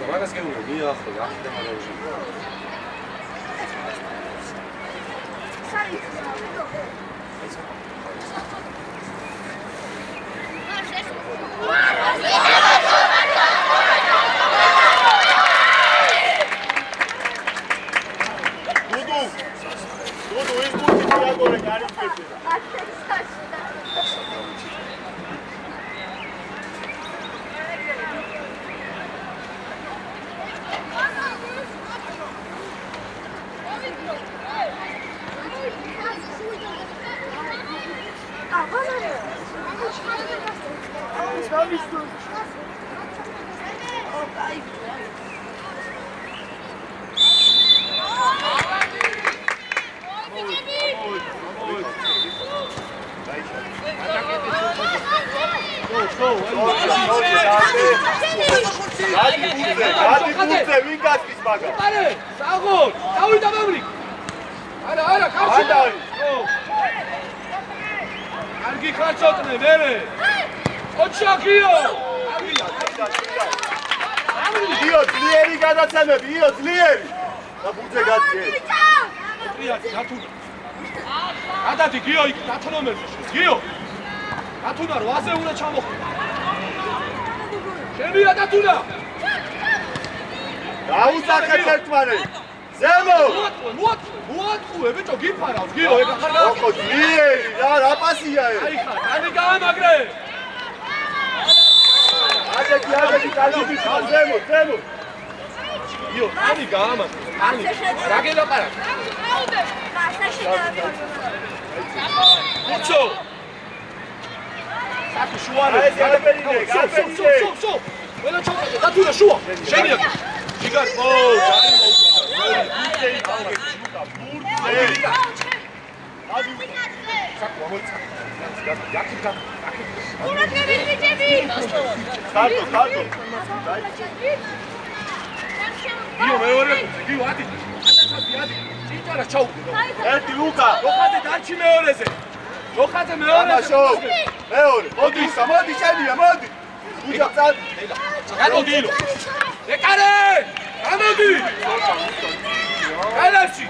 Magaz que eu vi, ó, Dudu, escute que agora, cara, Adati Gio, დათანომერზე Gio. დათუნა 8-ზე უნდა ჩამოხვიდე. შემია დათუნა. დაუსახეთ ერთმანე. ზემო. მოატყუე ბიჭო გიფარავს Gio, ეგ ახლა. ოქო ძლიერი, რა პასია ეს. აი ხა, კანი გაამაგრე. აჯექი, კანი ზემო. Gio, კანი გაამაგრე. კანი. რა გელაპარაკ? Mucho. Saco Suárez. Só. Olha só, dá tudo sua. Chega. Diga, Saco, amor. Salto. Gio, მეორე, Gio, adi. Ჭიჭარა ჩაუგდო. ერთი ლუკა. მოხაზე დარჩი მეორეზე. მოხაზე მეორეზე. მეორე. მოდი შენია, მოდი. უჯა წად. გამოდი ილო. ეკარე! გამოდი! კალაში.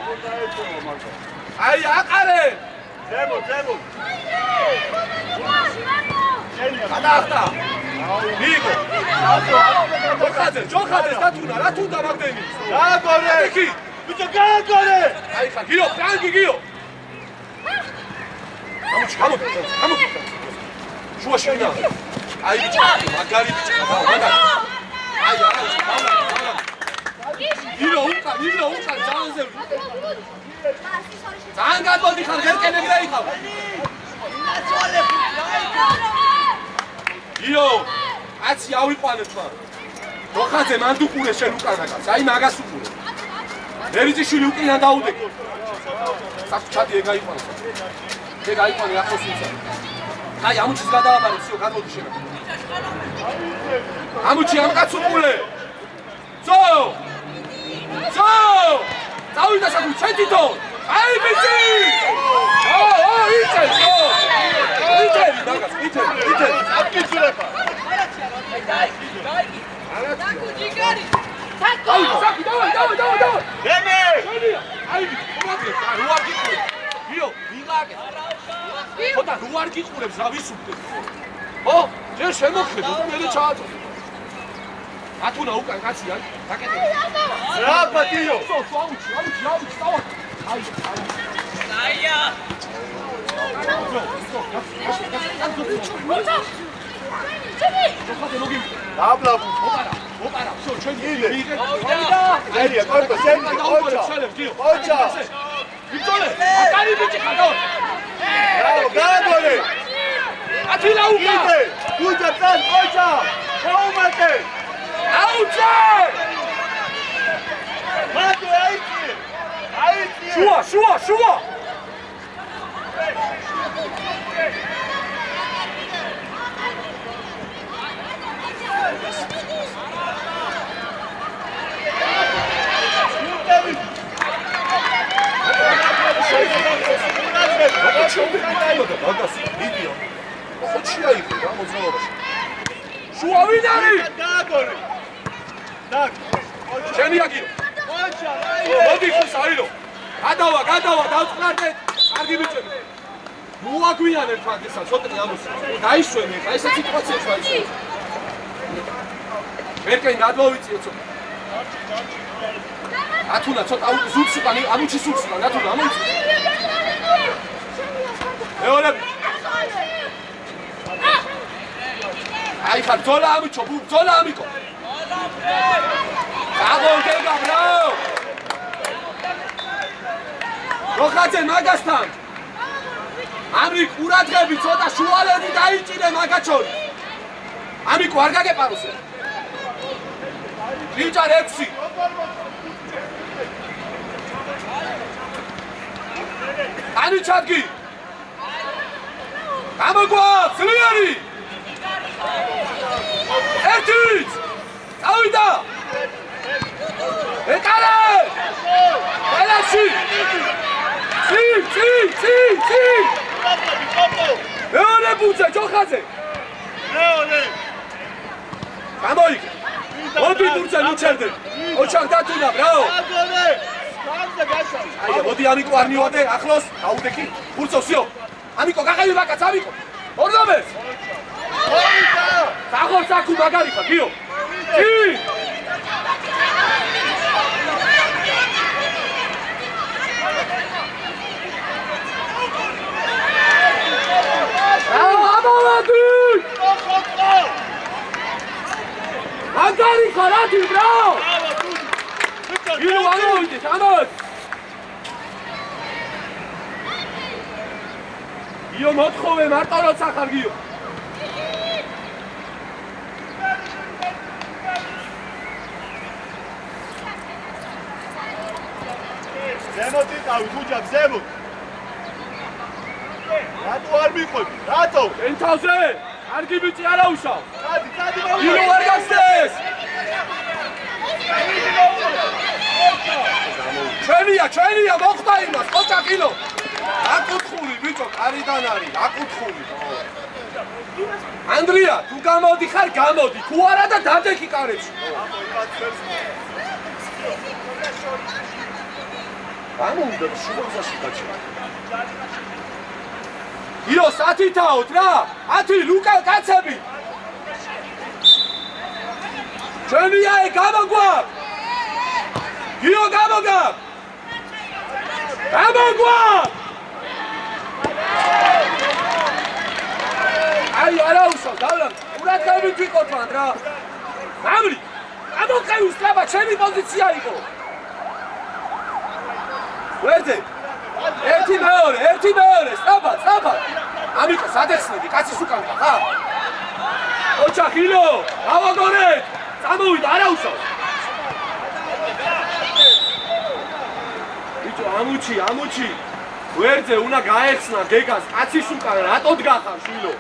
აი აყარე. ზემო. გადაახტა. მიგო. ჯოხაძე დათუნა, რა თუნდა მაგდენი? გაგორე. იქი. ბიჭო გაგორე. აი ხა გიო, ფრანგი გიო. გამოდი. შუაში ვიდა. აი ბიჭო, მაგარი ბიჭო, მაგარი. აი გიო უკან ძალზე. ძალიან გადმოდი ხარ გერკენები რა იყავ. გიო, აცი ავიყვანებ ხარ. მოხაძე მან დუყურე შენ უკანაკაც. აი მაგას უყურე. მერიძიშვილი უკიდან დაუდეკო. საფჩატი ეგ აიყვანე. ახოს ისა. აი ამუჩის გადააბარე всё, გამოდი შენ. ამუჩი ამ კაც უყურე. ძო! წავიდა საკუ ცენტიტო. აი ბიჭი! იცე! იცე! აკიცურება. Sakı, davay! Deme! Ay, მოადგე, რა არ გიყურებ? გიო, ვიღაგე. ხოდა რა არ გიყურებს, რა ვისურვებ? ხო? ჯერ შემოხედო, მე ჩააწო. ათუნა უკან კაცი არის, დაკეთე. რა პატიო? აუჩი, დავა. აი. აია. დაბლაბუ. ოპარა, всё, ჩვენ მიგე. აია, კორტო, შენ ოჩა. ვიწოლე, აკარი ბიჭი ხარ. გაგორე. ათილა უკა. უჯა წან, ოჩა. გაუმატე. აუჩე! მათო აიცი. შუა. ხოჩია იყო რა მოძრაობაში. შუა ვინ არის? დააგორე. დაგ. შენი აგირო. ოჩა, მოდი ხოს აირო. გადავა, დავწყნარდეთ. კარგი ბიჭები. მოაგვიანე თქვენ ესა ცოტა ამოს. დაიშვენე, ხა ესა სიტუაციაში დაიშვენე. მერკენ გადმოვიწიო ცოტა. ათუნა ცოტა ზურგს უკან, ამუჩი ზურგს უკან, ათუნა ამოიწი. მეორე. აი ხარ ძოლა ამიჩო, ძოლა ამიკო. აგორგება ბრაო. როხაძე მაგასთან. ამი ყურადღები ცოტა შუალედი დაიჭირე მაგაჩორი. ამიკო არ გაგეპაროსე. რიჭარ 6. ანი ჩადგი. გამოგვაქვს ძლიერი. ერთიც. წავიდა. ეკარე. ელაში. ცი. მეორე ბუცე ჯოხაძე. მეორე. გამოიგე. მოდი ბუცე მიჩერდე. ოჩახ დათუნა ბრაო. აგორე. გამზე გასა. აი მოდი ამიკო არ მივადე ახლოს აუდექი. ბურცო სიო. ამიკო გაღები ბაკაც ამიკო. ორდომეს. ოიტა. საღორ საკუ მაგარი ხა გიო. ცი. მაგარი ხარათი ბრაო! ილო ამოვიდე, ამოვიდე! იო მოთხოვე მარტო როცა ხარ გიო. ზემოთ იყავი, გუჯა, ზემოთ. რატო არ მიყვები? რატო?ენ თავზე? კარგი ბიჭი არა უშავ. გადი, ილო არ გასცეს. ჩვენია, მოხდა იმას, ყოჭა კილო. აკუთხული ბიჭო, კარიდან არის, აკუთხული. ანდრია, თუ გამოდი ხარ, გამოდი. თუ არა და დადექი კარებში. გამოვიდა შუბოხსაში გაჩერდა. იო, 10 თაოთ რა. 10 ლუკა კაცები. ჩვენია გამოგვაქვს. გიო გამოგვაქვს. გამოგვაქვს. აი არა უშავ, დავლა. ყურადღებით ვიყოთ რა. გამრი. ამოყევი უსწრაფად, ჩემი პოზიცია იყო. ვერდე. ერთი მეორე, სწრაფად. ამიკო სადეხსნები, კაცის უკან ხა? ოჩახ ილო, გავაგორე. წამოვიდა, არა უშავ. ბიჭო, ამუჩი. ვერდე უნდა გაეხსნა გეგას, კაცის უკან რატო დგახარ შვილო?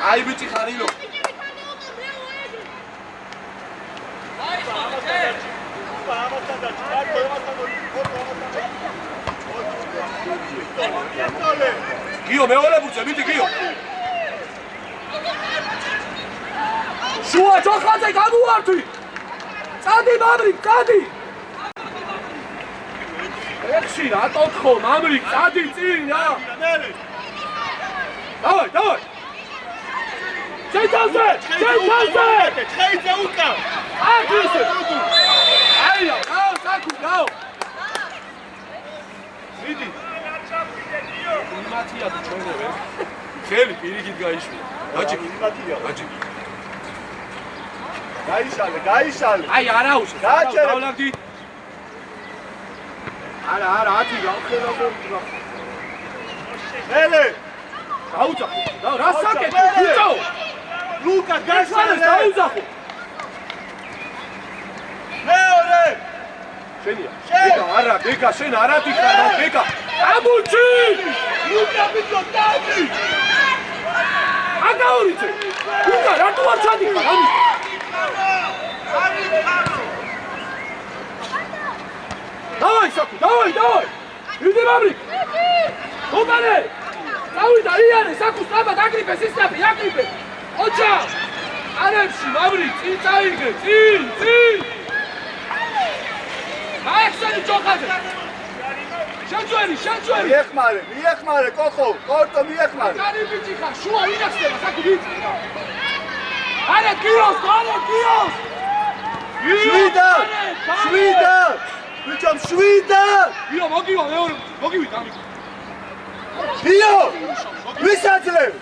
აი ბიჭი ხარ ილო. გიო მეორე ბუცე, მიდი გიო. შუა ჯოხაძე გამოვართვი. წადი მამრი, წადი. ეხში რატო ხო, მამრი, წადი წინ რა. დავაი. შეითავზე. ხეიძე უკან. აგისე. აია, გაო. მიდი. იმათია თუ ჩვენებე. ხელი პირიქით გაიშვი. გაჭი. გაიშალე. აი არა უშო. დავლაგდი. არა, 10 გავხელა მომდგა. მელე. დაუძახო. რა საკეთე? ბიჭო. ლუკა გაშალე. დაუძახო. მეორე. შენია. ბეგა, შენ არა თიხარ, ბეგა. ამუჩი! ლუკა ბიჭო, დადი. აგაურიცე. ლუკა რატო არ ჩადიხარ? Давай, Саку, давай! Иди, Маврик! Копане! Давай, Ияне, Саку, стаба, дагрипე, სისწრაფე, აკრიფე! ოჩა! არებში, Маврик, წინ წაიგე, წინ! აიხსენი ჯოხაძე! შეჭვერი! მიეხმარე, კოხო, კორტო მიეხმარე. კარი ბიჭი ხარ, შუა ვინახდება, Саку, ბიჭი! არა, გიოს! შვიდა! ბიჭო, შვიდა! გიო, მოგივა, მეორე, მოგივით, ამიკო. გიო! ვისაძლევ?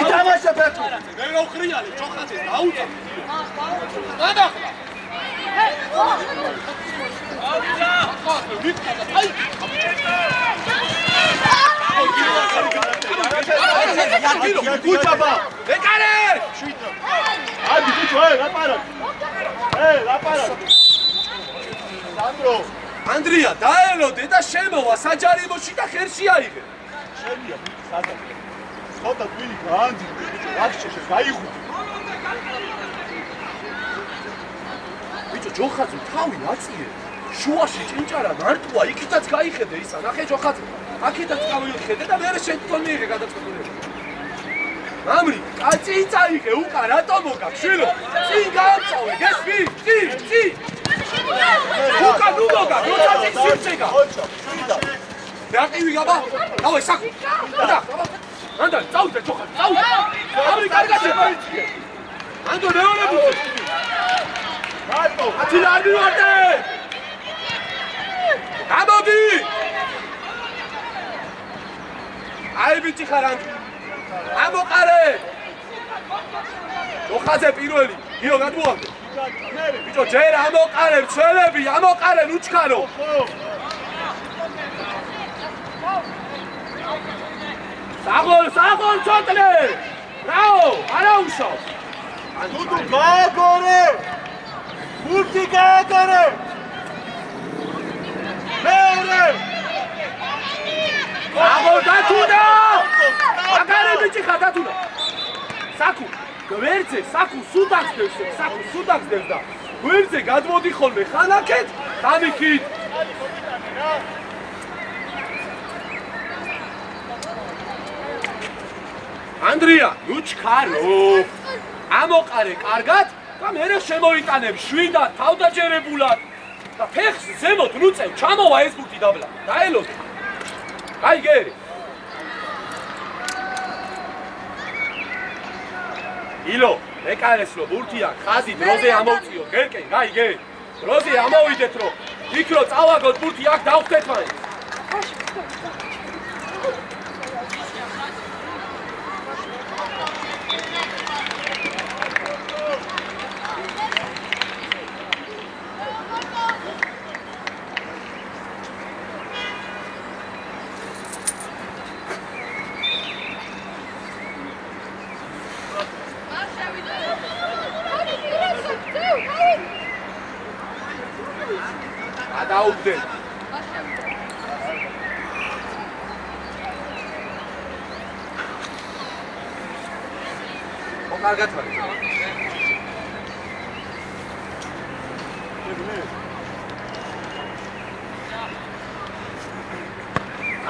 ითამაშა ფეხბურთი. მე რა უხრიალე, ჯოხაძე, დაუწა. გადახდა. გუჭაბა! ეკარე! ადი ბიჭო, ლაპარაკ. სანდრო, ანდრია, დაელოდე და შემოვა საჯარიმოში და ხერში აიღე. შენია, სადაც. ხოდა გვილი განძი, ვახშეშე გაიხუტი. ბიჭო, ჯოხაძე თავი აწიე. შუაში ჭინჭარა მარტოა, იქითაც გაიხედე ისა, ნახე ჯოხაძე. აქედაც გავიხედე და მე შენ თვითონ მიიღე გადაწყვეტილება. მამრი, კაცი წაიღე უკან, რატომ მოგა, შვილო? წინ გაამწოვე, გესმი? წინ! უკან ნუ მოგა, როცა წინ სივრცეგა. რაყივი გაბა? დავай, Саку. ანდარ, წავიდე ჯოხაძე, წავიდე. მამრი, კარგად შემოიწიე. ანდო, მეორე ბუწე. მარტო, ათილა არ მივარდე! გამოდი! აი ბიჭი ხარ ანდრია. ამოყარე! ჯოხაძე პირველი, გიო გადმოვარდე. ბიჭო, ჯერ ამოყარე, მცველები, ამოყარე, ნუჩქარო. საღოლ, ჩოტლე! რაო, არაუშავ. დუდუ გააგორე! ბურთი გააგორე! მეორე! საღოლ დათუნა! აგარე ბიჭი ხარ დათუნა. Саку, გვერდზე, Саку სუდაგდებს და გვერდზე გადმოდი ხოლმე ხანაკეთ, დამიქით. ანდრია, ნუჩქარო. ამოყარე კარგად და მერე შემოიტანებ შვიდად, თავდაჯერებულად და ფეხს ზემოთ ნუწევ, ჩამოვა ეს ბურთი დაბლა. დაელოდე. გაიგე? ილო, ეკარეს რო ბურთია, ხაზი დროზე ამოვწიო, გერკენ, გაიგე? დროზე ამოვიდეთ რო, იქ რო წავაგოთ ბურთი აქ დავხვდეთ მაინც. დაუგდე. კარგად ვარ.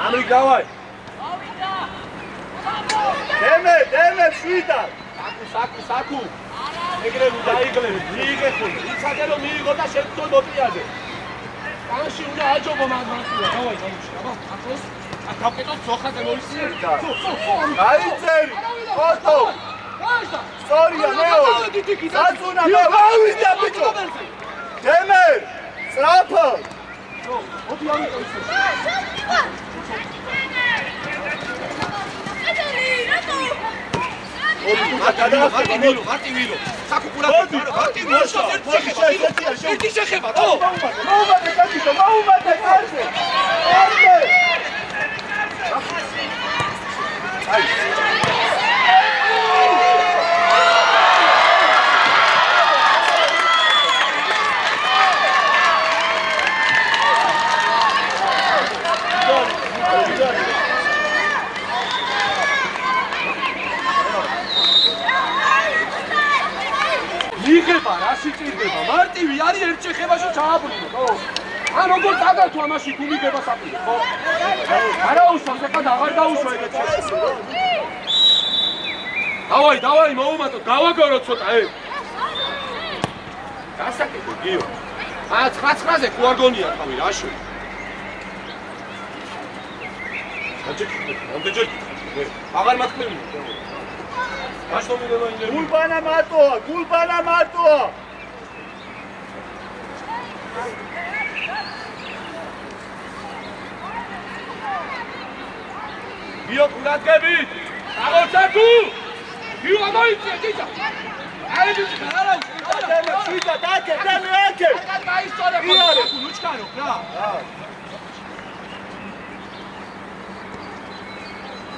ამი გავაი. დემე, შვიდა. Саку. ეგრევე დაიგლები, მიიღე ხოლმე. იცადე რომ მიიღო და შენ თვითონ მოტიაზე. კანში უნდა აჯობო მაგმასია. დავაი, აბა, აკოს. აკავკეტოს ძოხაზე მოისიე. გაიწერი. ფოტო. ვაჟდა. სწორია მეორე. საწუნა გავიდა ბიჭო. დემე. სწრაფო. მოდი ამიტომ ისე. მარტი მილო. Саку კურა. მარტი მილო. ერთი შეხება, თო. მოუმატე კაცო, მოუმატე კარზე. აი. იღება რა სიჭირდება მარტივი არის ერთ შეხებაში ჩააბრუნო ხო ან როგორ დაგართვა მაშინ თუ მიგება საპირე ხო არა უსვამს ეხლა აღარ დაუშვა ეგეთ დავაი მოუმატოთ გავაგოროთ ცოტა გასაკეთე გიო 9-9-ზე ხო არ გონია თავი რაში აღარ მათქმევია გაშტომილება ინერვია გულბანა მარტოა გიო ყურადღებით აღორცაკუ გიო ამოიწია ჭიჭა აი ბიჭი არა შვიდა დაკე დაკე მაისტორია გიო ლუჩკანო რა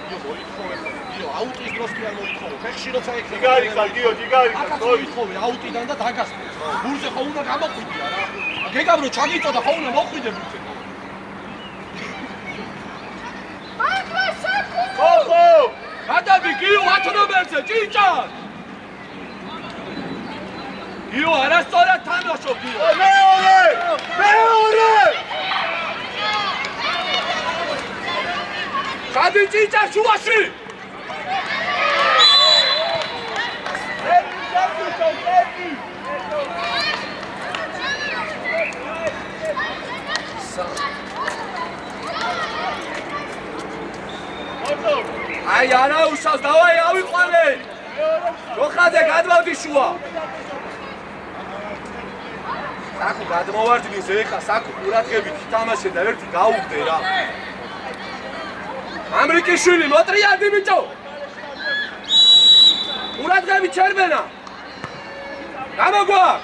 გიო აუტის დროს კი არ მოითხოვე ფეხში როცა ეკრე ჯიგარი ხარ გიო ჯიგარი ხარ მოითხოვე აუტიდან და დაგასწრე გულზე ხო უნდა გამოყვიდია რა გეგაბრო ჩაგიწოდა ხო უნდა მოყვიდე გულზე ხო გადადი გიო 10 ნომერზე ჭიჭა გიო არასწორად თამაშობ გიო მეორე გადი ჭიჭა შუაში აი არა უშავს დავაი ავიყვანე როხაძე გადმოვდი შუა საკუ გადმოვარდნის ეხა საკუ ყურადღებით თამაშე და ერთი გაუგდე რა ამრიკიშვილი მოტრიალდი ბიჭო ყურადღებით ჩერმენა გამოგვარ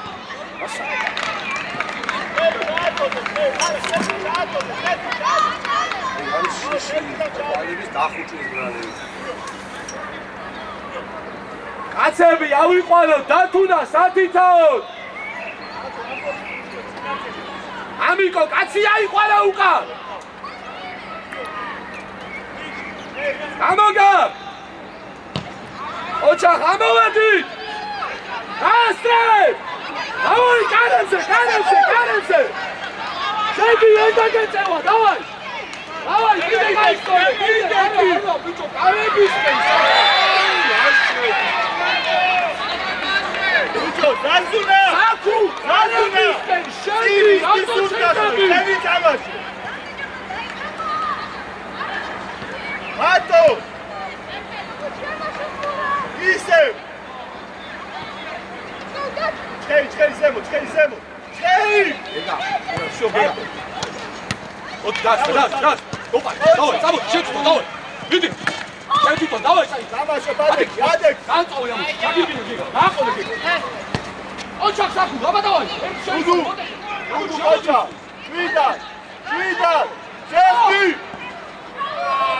კაცები ავიყვანოთ დათუნა სათითაოდ ამიკო კაცი აიყვანა უკან გამოგარ ოჩახ ამოვედით გასწრებ დავაი კანებზე შედი ენდაგეწევა დავაი კიდე გაიქტორე კიდე ბიჭო გავებისკენ ბიჭო დაზუნა აკუ გავებისკენ შედი ავტოცენტრი შევი თამაში მარტო ისე ჩხეი ზემო ეგა შობია ოთ დას ოპა დავაი საბო შეჭო დავაი მიდი შეჭო დავაი თამაშო ბადეკი ადეკ განწოვე ამ ჩაგიგინე გიგა დააყოლე გიგა ოჩახ საკუ აბა დავაი უდუ ოჩა შვიდა შედი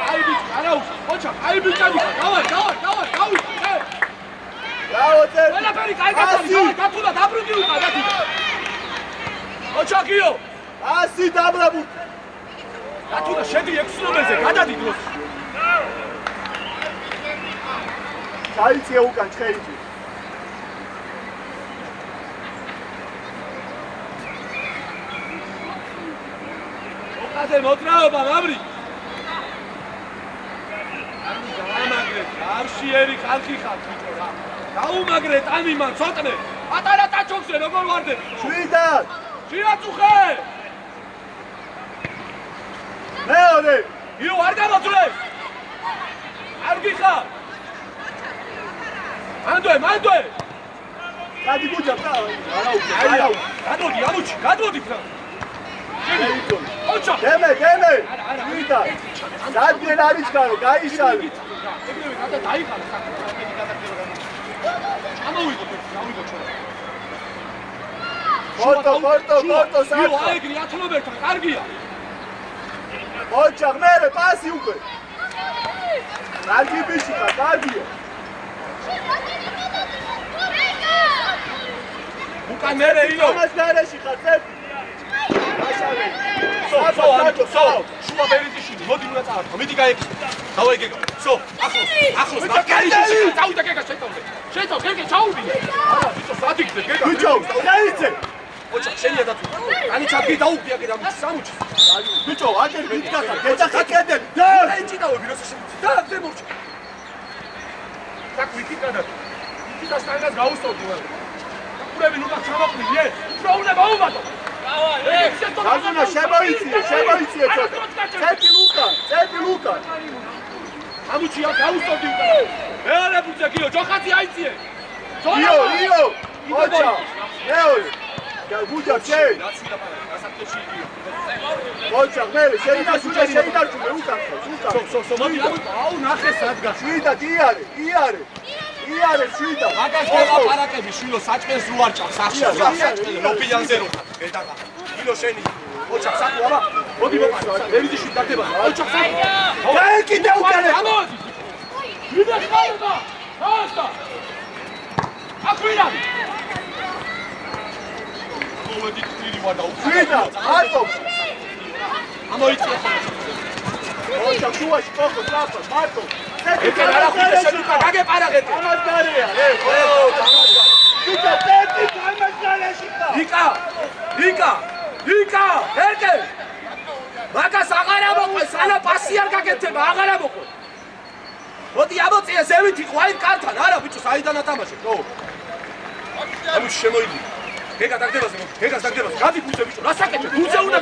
აი ბიჭი არა ოჩახ აი ბიჭი დავაი დავოწე ყველაფერი კაი გათუნა დაბრუნდი უკან დათუნა ოჩახიო 100 დაბრაბუთ დათუნა შედი 6 ნომერზე გადადი დროს ჩაიწია უკან ჩხეიჭი ოხაზე მოძრაობა მამრი გამაგრეთ არშიერი ხალხი ხარ ბიჭო რა გაუმაგრეთ ამიმან ცოტნე პატარა ტაჩოქზე როგორ ვარდე შვიდა შეაწუხე მეორე იო არ გამოძრე არ გიხარ მანდვე გადი გუჯა არა გადმოდი რა ოჩა დემე შვიდა დადგენ არის გარო გაიშალე ეგრევე გადა დაიხარა საკუთარი გადაგდება ამოვიდო ფორტო იო აიგრი 10 ნომერთან კარგია ოჩა მერე პასი უკვე კარგი ბიჭი ხარ კარგია უკან მერე იო ამას გარეში ხარ წები სო შუა ბერიძიშვილი მოდი უნდა წავარდო მიდი გაიქცე დავაი გეგო სო, ახლოს, მაგარიში, წავიდა გეგა შეთავზე. შეთავ, გეგა ჩაუვიდა. არა, ბიჭო, სადიგზე გეგა. ბიჭო, დაიცე. ოჩა, შენია დათუ. კანი ჩადგი დაუგდია კიდე სამუჩი. ბიჭო, აგერ ვიდგახა, გეძახა კედელი. და ეჭიდაობი როცა შემოწი. და ზე მორჩა. საკ ვიკიკადა. ვიკიკას თანაც გაუსწორდი ვარ. ურები ნუ ჩამაყრიე. უფრო უნდა მოუმატო. გაზონა შემოიწიე ცოტა. წეთი ლუკა. ამუჩია გაუსწორდი უკან. მეორე ბუძე გიო, ჯოხათი აიწიე. იო. ოჩა. მეორე. გუჯა ჩე. გასაკეთში გიო. ოჩა, მე შეიდარჩუნე უკან. სო, მოდი, აუ ნახე სადგა. შვიდად იარე. შვიდა. მაგას გელაპარაკები შვილო საჭმელს რო არ ჭამს ახში საჭმელი ლობიანზე რო ხარ გეტაყა ილო შენი ოჩა საკუ აბა მოდი მოყარე მერიძი შვიდ დაგდება ოჩა საკუ და კიდე უკან ამოდი ვიდა ხარდა ხარდა აკვირა მოდი ტირი ვარ და შვიდა არტო ამოიწია ოჩა შუაში კოკო ტრაპა მარტო ეკა რა ხუდა შენუკა გაგეპარაღეთ ამასგარია ბიჭო პეტი ამასგარეშიკა იკა ერკე მაგას აღარ ამოყვე სანა პასი არ გაკეთება აღარ ამოყვე მოდი ამოწია ზევით იყო აი კართან არა ბიჭო საიდან ათამაშე ხო ამის შემოიდი გეგა დაგდებაზე გეგას დაგდებაზე გადი ბუძე ბიჭო რა საკეთე ბუძე უნდა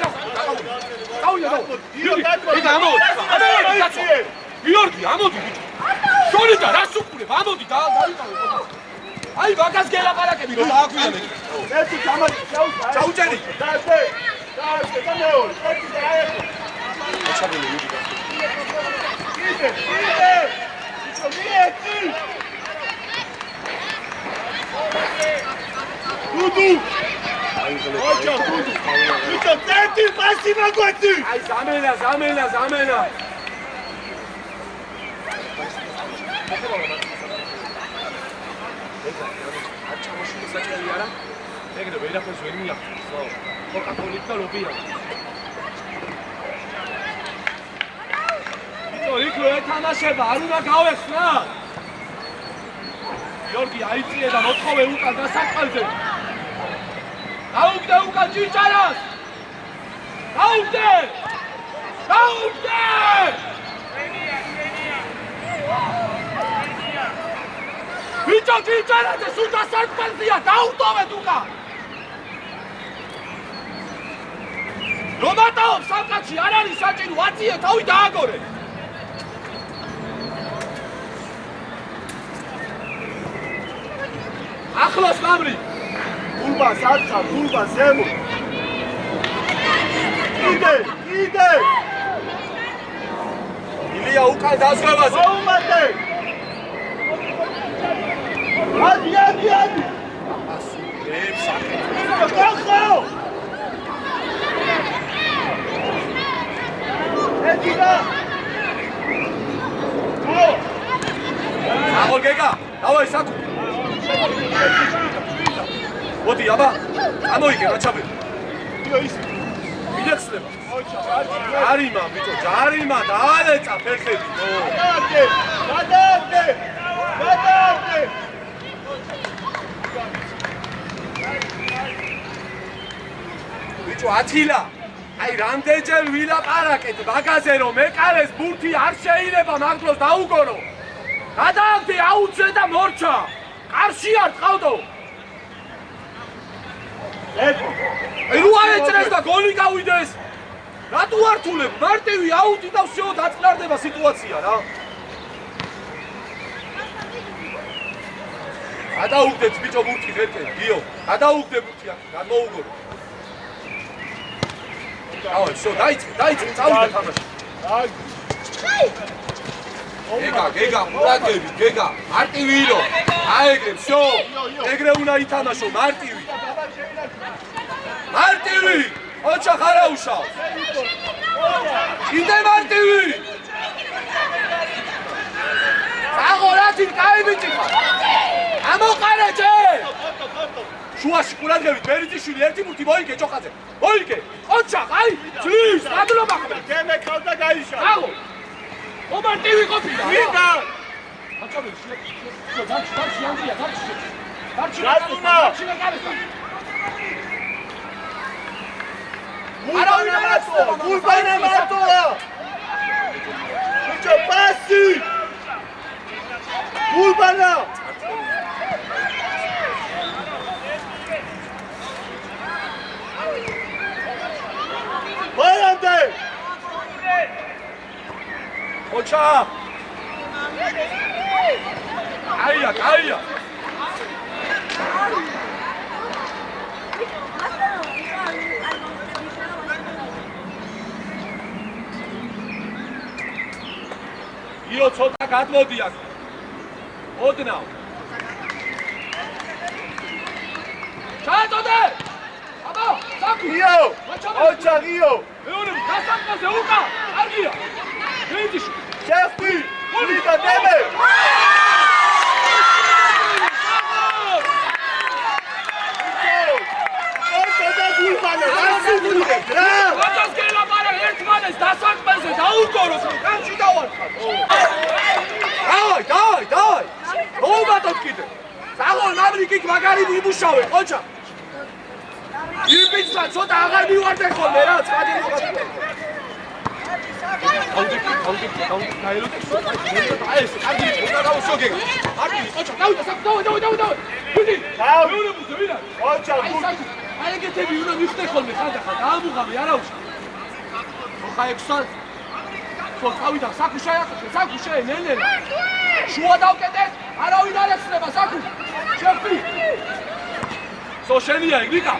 გავია გეგა ამოდი გიორგი ამოდი ბიჭო შორი და რას უკურებ ამოდი დავიტანე აი მაგას გელაპარაკები რომ დააგვიანე ერთი გამარი ჩაუჭერი დაე გამეორი ერთი დაე აჩაბელი მიდი კიდე ბიჭო მიეცი დუდუ ოჩა დუდუ ბიჭო ერთი პასი მაგვეცი აი ზამენა აჩამოშული საჭელი არა ეგრე ვერაფერს ვერ მიახსოვს ხო კოკაკოლით და ლობია ბიჭო იქ რო ეთამაშება არ უნდა გავეხსნა გიორგი აიწიე და მოთხოვე უკან დასაწყალზე დაუგდე უკან ჭიჭარას დაუგდე ბიჭო ჭიჭარაზე სულ დასაწყალზეა დაუტოვეთ უკან რომ ატაობ სამკაცი არ არის საჭირო აწიე თავი დააგორე ახლოს მამრი გულბა სათხა გულბა ზემო კიდე ილია უკან დაზღვევაზე აუმატე ადი ასურებს საკეთო გახო ეთიდა აღო გეგა დავაი საკუ მოდი აბა ამოიგე რაჩაბე მიდეხსლება ჯარიმა ბიჭო ჯარიმა დაალეწა ფეხები გადააგდე ბიჭო ათილა აი რამდენჯერ ვილაპარაკეთ მაგაზე რომ ეკარეს ბურთი არ შეიძლება მაგდროს დაუგორო გადააგდე აუძე და მორჩა კარში არ ტყავდო აი რო აეჭრეს და გოლი გავიდეს რატო ართულებ მარტივი აუტი და всё დაწყნარდება სიტუაცია რა გადაუგდეთ ბიჭო ბურთი ხერხე გიო გადაუგდე ბურთი აქ გამოუგორო აუ всё დაიწყე წავიდე თამაში გეგა მურაგები გეგა მარტივი ირო აეგრე всё ეგრე უნდა ითამაშო მარტივი ოჩა ხარაუშავ კიდე მარტივი აღორათი კაი ბიჭი ხარ ამოყარე ჯე შუაში ყურადღებით მერიძიშვილი ერთი ბურთი მოიგე ჭოხაძე მოიგე ოჩა აი ძლის მადლობა გემე ხავდა გაიშა აღო მომარტივი ყოფილა. ვიდა? აჭამელი. დარჩი ანდრია, დარჩი. გასუნა. არავინ არ აცდება. გულბანა მარტოა. ბიჭო, პასი. გულბანა. ბოლანდე. ოჩა. აია. იო ცოტა გადმოდი აქ. ოდნავ. ჩაატოდე! აბა, საკუ! იო! ოჩა იო! მეორე გასაკმაზე უკა! კარგია! ვინდიში! შეხვი! ვიდა დემე! ოჩა და გულბანა, გასულიეთ რა! რატოს გელაპარა ერთმანეს დასაკმაზე დაუგოროთ, კანჩი დავარხარ. დავაი! მოუბადოთ კიდე. საღოლ ნაბრიკით მაგარი მიბუშავე, ყოჩა. იბიჭსა ცოტა აღარ მივარდე ხოლმე რა, ცხადი მოვარდე. გაუდე, გაელოდე. აი ეს, კარგი, უნდა დავუშოგეგა. კარგი, ყოჩა, დავიდა, დავი. ვიდი? მეორე ბუზე, ვინა? ოჩა, აი ეგეთები უნდა მიხდე ხოლმე ხანდახან, დაამუღავი, არა უშ. ხა ექსალ. ხო, წავიდა, საკუ შეახო, ნენელა. შუა დავკეტე, არავინ არ ეცნება, საკუ. შეხვი. სოშენია ეგრიკა.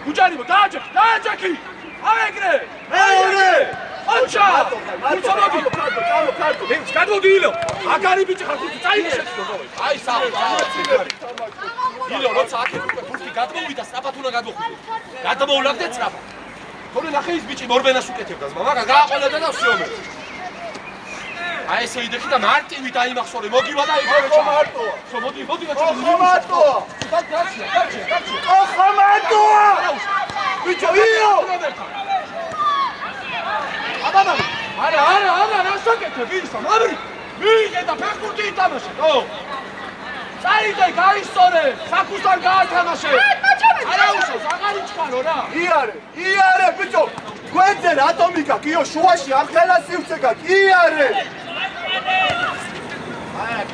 უჯარიმო, დააჯექი. აეგრე. მეორე. ოჩა. უცნობი. კარტო. გადმოდი ილო. აგარი ბიჭი ხარ, თუ წაიგე. აი საუბარი. ილო, როცა აქეთ უკვე ბურთი გადმოვიდა, სწრაფად უნდა გადმოხვიდე. გადმოულაგდე სწრაფად. თორე ნახე ის ბიჭი მორბენას უკეთებდა, მაგრამ გააყოლედა და ვსიომე. აი ესე იდექი და მარტივი დაიმახსოვრე, მოგივა და იგივე ხო მარტოა. ხო მოდი ხო მარტოა. დარჩია. ხო მარტოა. ბიჭო, იო! არა, რა საკეთებ ისა, მამრი? მიიღე და ფეხბურთი ითამაშე, ხო? წაიდე, გაისწორე, საკუსთან გაათამაშე. არა უშავს, აღარ იჩქარო რა. იარე, ბიჭო. გვერდზე რატომ იქ გიო შუაში ახლა სივცე გაქვს. იარე.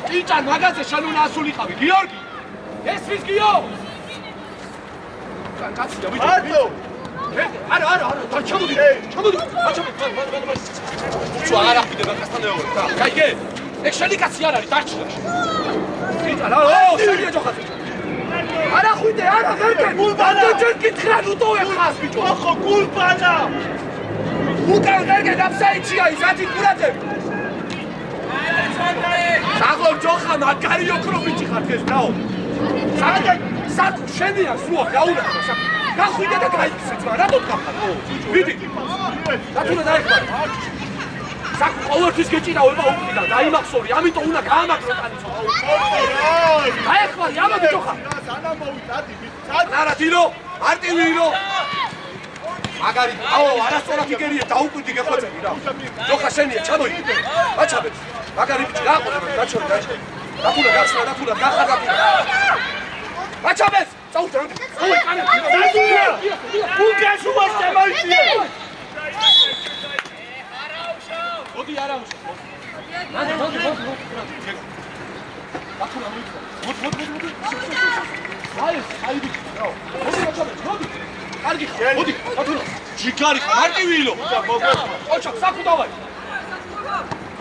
ჭიჭან მაგაზე შენ უნდა ასულიყავი, გიორგი. ეს ვის გიო? კაცია, ვიჭო. მარტო. არა, ჩამოდი. ჩუ აღარ აფიდე ბაკასთან ეუბნები. გაიგე? ეგ შენი კაცი არ არის, დარჩა. ჭიჭან, შენია ჯოხათი. არა ხვიდე, ვერკე. გულბანა ჯერ კითხრა უტოვე ხას, ბიჭო. ხო, გულბანა. უკან ვერკე დაფსაიჩია ის ათი კურაძები. საღოლ ჯოხა მაგარი ოქრო ბიჭი ხარ ეს რაო. საკუ შენია სუა გაუნა საკუ. გახვიდე და გაიქცე ძმა, რატო გახარ? ვიდი. დათუნა დაიხმარ. საკუ ყოველთვის გეჭირავება უკიდან, დაიმახსოვრე, ამიტომ უნდა გაამაგრო კანი ცოტა. დაიხმარი, ამაგი ჯოხა. სანამ მოვიდადი, არა დილო, მარტივი ილო. მაგარი, არასწორად იგერიე, დაუკვირდი გეხვეწები რა. ჯოხა შენია, ჩამოიდი. აჩაბეთ. მაგარი ბიჭი რა ყოლე, დაჩორი. დათუნა გაცნა, გახარ დათუნა. აჩაბეთ. წაუდგა. ოი, კანი. უკან შუას შემოიწიე. მოდი არა უშო. მოდი. დათუნა მოიწვა. მოდი. აი ბიჭი, რა. მოდი. კარგი ხარ, მოდი. დათუნა. ჯიგარი ხარ, მარტივი ილო. ოჩა, საკუ დავაი.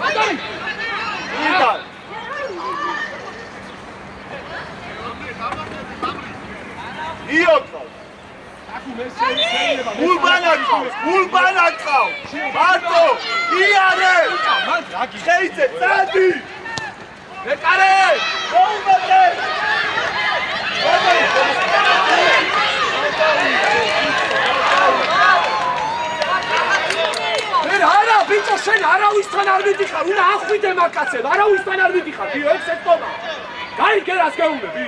მაგარი. ვიდა. იო ყავს. საკუ მე შეიძლება. გულბანა ყავს. მარტო, იარე. მან რაგი. ხეიძე, წადი. ეკარე. მოუმატე. არა, ბიჭო, შენ არავისთან არ მიდიხარ, უნდა ახვიდე მაგაცებ, არავისთან არ მიდიხარ, ბიო, ეგ შეთქომა. გაიგე რას გეუბნები?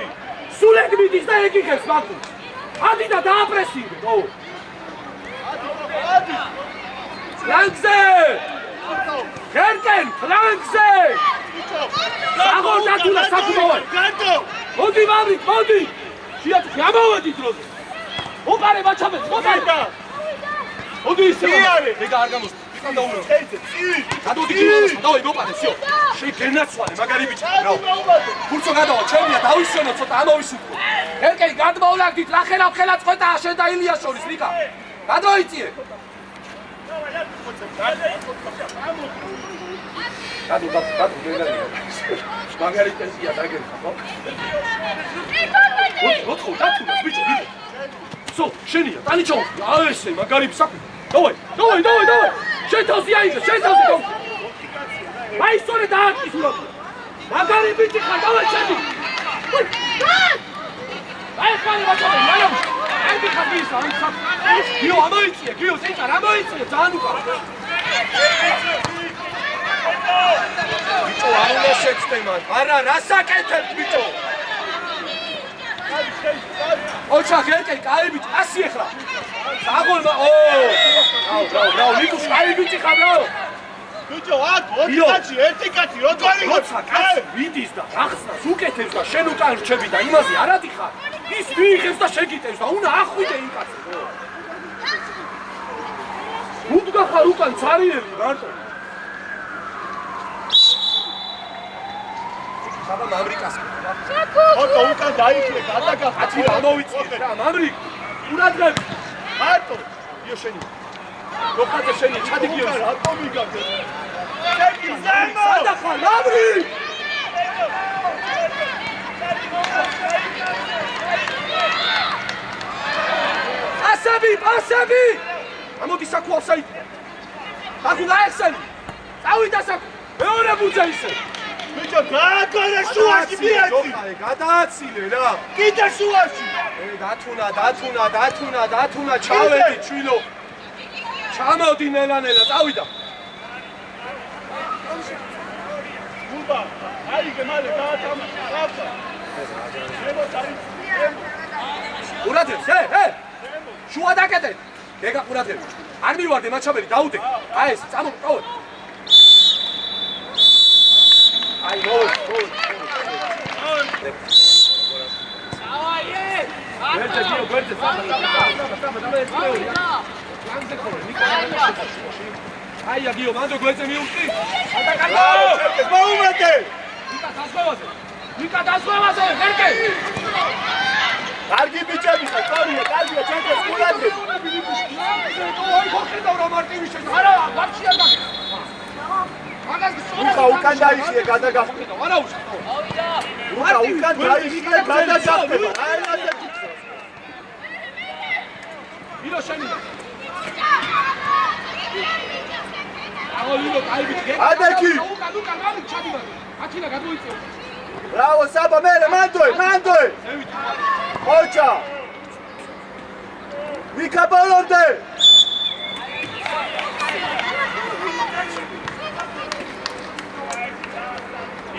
სულ ეგ მიდის და ეგ იღებს მაგუს. ადი და დააპრესირე, ხო? ადი. ლანგზე! გერკენ ფლანგზე საღოლ დათულა საკუთოვან მოდი მამრიკ მოდი შეაწყვი ამოვედი დროზე უყარე მაჩაბეთ მოდი მოდი ისე ეგა არ გამოსწ იქან დაუმერო გადავდი კილოზე დავი მოპარე всё შეგენაცვალე მაგარი ბიჭი რა ფურცო გადავა ჩემია დავისვენო ცოტა ამოვისუფო გერკენ გადმოვლაგდით რა ხელა წყვეტა შენ და ილიას შორის რიკა გადაიწიე გადო გეგანი მაგარი ტენსია დაგერხა ხო მოთხო დათულა ბიჭო ბიჭო სო შენია ტანიჩო აესე მაგარი საქმე დავай შენ თავზე აიღე შენ თავზე გავ აი სწორედ დაატკი სულაბ მაგარი ბიჭი ხარ დავай შენი აი ხარ მაგარი მაიამ აი ხარ ისა აი ხარ გიო ამოიწია გიო წინწარ ამოიწია ძალიან უკარ ბიჭო არ უნდა შეცდე მან არა რასაკეთებთ ბიჭო ოჩა გერკენ კაი ბიჭი ასი ახლა საღოლმა რაო ნიკუშ კაი ბიჭი ხარ რაო ბიჭო აქ 20 კაცი ერთი კაცი როგორი როცა კაცი მიდის და ახსნას უკეთებს და შენ უკან რჩები და იმაზე არ ადიხარ ის მიიღებს და შეგიტევს და უნდა ახვიდე იმ კაცს მუდგა ხარ უკან ცარიელი მარტო საბა მამრიკას ოტო უკან დაიხლე გადაგახა ათი ამოვიწიეთ რა მამრიკ ურადღებ მარტო იო შენი როხაძე შენი ჩადი გიო რატო მიგაგე შენი ზემო სადა ხარ მამრიკ ასები ამოდი საკუ ოფსაიდი საკუ გაეხსენი წავიდა საკუ მეორე ბუძა ისე ბიჭო გააკორე შუაში მიეცი გადააცილე რა კიდე შუაში დათუნა ჩავედი ჩვილო ჩამოდი ნელა წავიდა გუბა აიგე მალე გაათამაშე ყურადღებს შუა დაკეტე გეგა ყურადღებს არ მივარდე მაჩაბელი დაუდე აი ეს წამოყავ აი მოვა გვერდზე აი აგიო მანდო გვერდზე მიუხდი მოუმეტე ნიკა დასვევაზე გერკე კარგი ბიჭები ხარ სწორია კარგია ჩემთვის ყურადღე ოი ხოხედავ რა მარტივი შენ არა ვარჩი არ გაგე უკა უკან დაიხიე გადაგახტე არა უშ უკა უკან დაიხიე გადაგახტე აი რა ილო შენი აოლილო კაი ბიჭი ადექი უკა გამი ჩადიმა აკინა გადმოიწევ ბრავო საბა მერე მანდოე ოჩა ვიკა ბოლომდე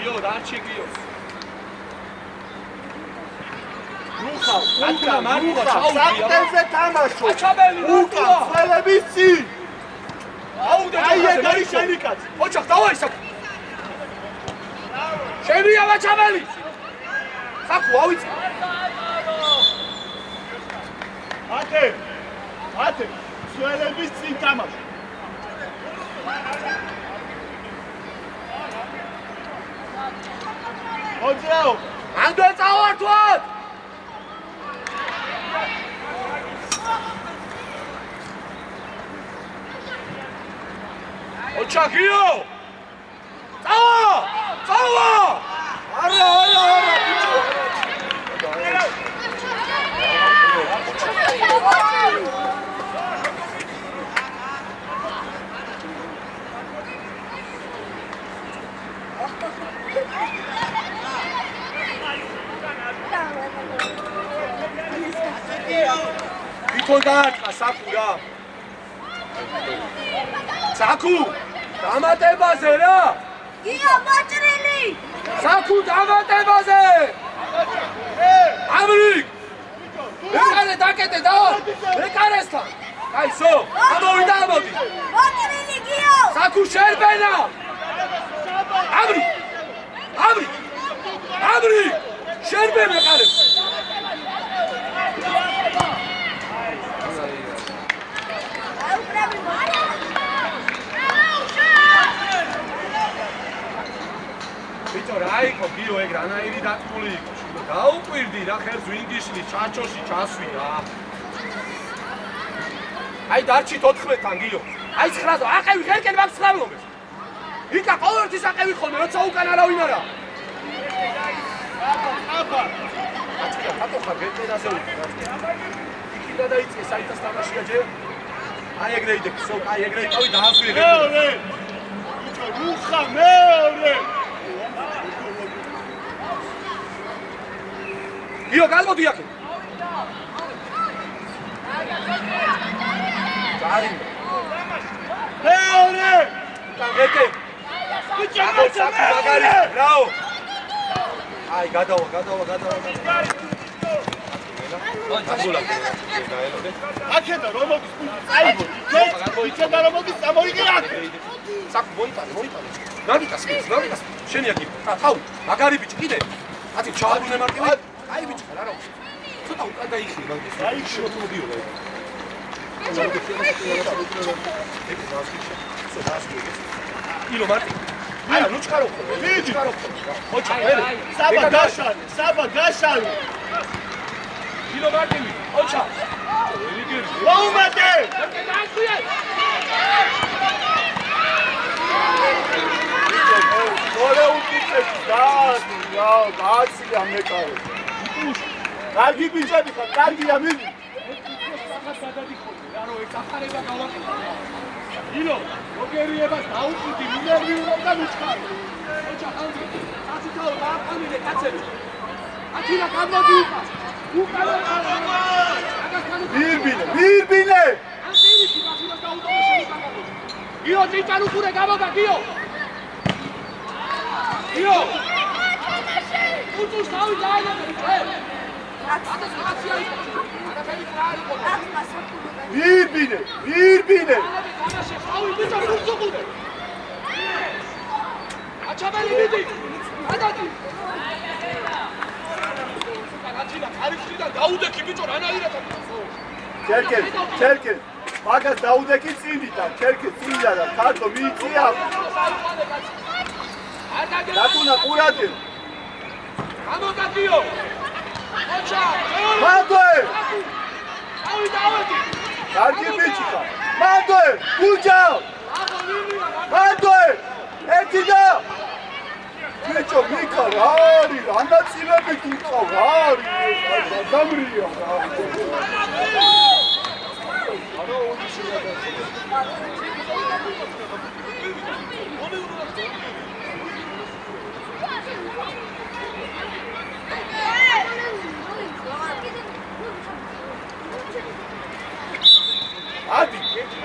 იო დარჩი გიო ნუხავ აკა მარკო ჩაუდია საფტენზე თამაშო აჩაბელი უკა ხელების წინ აუდე აი ეგარი შენი კაცი ოჩა დავაი საკუ შენია მაჩაბელი საკუ ავიწე ათე სველების წინ თამაშო ოჯაო ანდო წავართვათ ოჩა გიო წავა არა ბიჭო თვითონ დაარტყა საკუ რა საკუ დამატებაზე რა გიო მოჭრილი საკუ დამატებაზე ამრიკ ეკარე დაკეტე დავა ეკარესთან აი, სო, ამოვიდა, ამოდი. მოჭრილი გიო. საკუ შერბენა. ამრი. ამრი. ამრი. შერბენა ყარებს. ბიჭო, რა იყო გიო ეგ რანაირი დათმული იყო? დაუკვირდი რა ხერს ვინგიშლი, ჩაჩოში ჩასვი რა. აი დარჩით 14-თან გიო. აი 9-ზე აყევი ხერკენ მაგ 9 ლომეს. იკა ყოველთვის აყევი ხოლმე, როცა უკან არავინ არა. აბა. აცკია, ხატო ხარ გეტენაზე უკან. იქიდან დაიწყე საიტას თამაშია ჯერ. აი ეგრე იდე, სო, აი ეგრე იტოვი დაასვი ეგრე. მეორე. ბიჭო, რუხა მეორე. გიო, გადმოდი აქ. წარი. მეორე. გეტე. ბიჭო, მაგარი, ბრავო. აი, გადავა. აქედა რომ მოგის აიგო. იქედა რომ მოგის ამოიგე აქ. საკ მოიტანე. მაგიტას. შენი აქ. თავი. მაგარი ბიჭი კიდე. ათი ჩააბრუნე მარტივი. აი ბიჭი ხარ არა. ცოტა უკან დაიხი მაგის. აი შოთმოდიო რა. ილო მარტი. არა, ნუ ჩქარო ხო. ვიდი. ხოჭა. საბა გაშალე. ილო მარტი. ხოჭა. მოუმატე. ორი უკიწეს გააცია მეკარე. კარგი ბიჭები ხარ, კარგია მიდი. ილო, მოგერიებას დაუყიდი, მინერვიულობ და მიჩქარი. ხოჭა, ხანძი, აცითაო დააფანილე კაცები. ათინა გადმოდი უკან. უკან ვირბინე. ანტივიცი მათინას დაუტოვე შეიკაკაკო. გიო, წინჭან უყურე, გამოგა, გიო. გიო. უწუს თავი დაანებე, ვირბინე. თავი ბიჭო, უწუყუდე. აჩაბელი მიდი. გადადი. ათინა, კარიშიდან დაუდექი ბიჭო, რანაირად ჩერკენ. მაგას დაუდექი წინით, ჩერკენ წინდა და ქართო მიიწია. დათუნა ყურადე. გამოგადიო. ხოჭა, მანდე. თავი დავედი. კარგი ბიჭი ხარ. მანდე, გუჯა. მანდე. ერთი და. ბიჭო, მიქა რა არის? ანაწილები თუ ყავ რა არის? დამრია რა.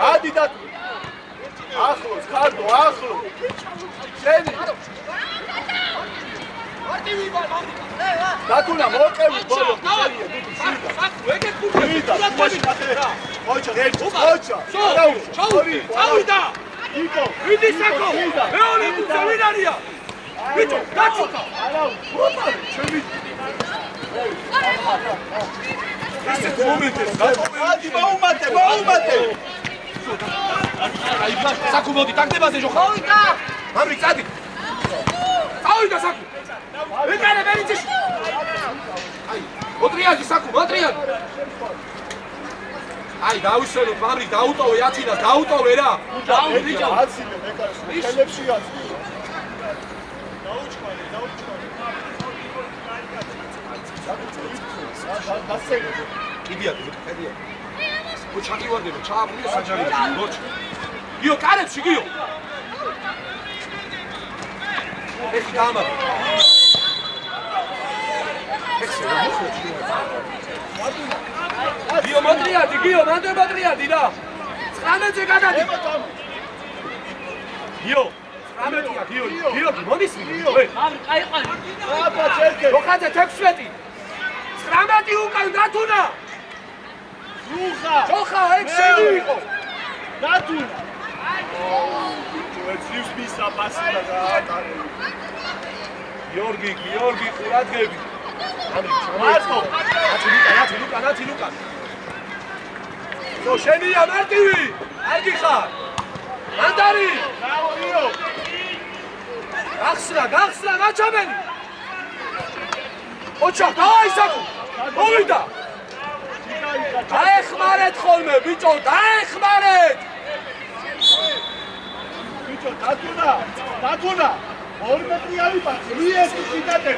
ადი და ახლოს ხარდო ახლოს შენი დათუნა მოკევი ბოლო შეიძლება დიდი შიდა ეგეთ კურსი ხოჭა ჩავიდა იკო ვიდი საკო მეორე კურსი ვინ არია ბიჭო დაწიკა არა ოპარი ჩემი ეს მომენტს ადი მოუმატე აი საკუ მოდი ტაკდებაზე ჯო ხავიდა ამრი წადი წავიდა საკუ ვიკარე ბერიჩი აი მოტრიაგი საკუ მოტრიაგი აი დავისვენოთ მამრი დაუტოვე ათინას დაუტოვე რა ბიჭო აცილე მეკარეს ხელებში აცილე კიდია ხედია ჩაკივარდება ჩააბრუნე საჯარიმში გოჩ გიო კარებში გიო ეხი გამაბა გიო მოტრიადი გიო მანდე მოტრიადი რა 19-ზე გადადი გიო 19-ია გიო მომისმი გიო აბა ჩერკე როხაძე 16 19 უკან დათუნა რუხა ჯოხა ეგ შენი იყო დათუნა ძივს მისცა პასი და გაატარე გიორგი ყურადღები მარტო ნათი ლუკა ნო შენია მარტივი არ გიხარ მანდარი რაოიო გახსნა ნაჩაბენი ოჩა დაისაკუ მოვიდა დაეხმარეთ ხოლმე ბიჭო დაეხმარეთ ბიჭო დათუნა 2 მეტრი ავიპარეთ მიესწრაფი შიდატე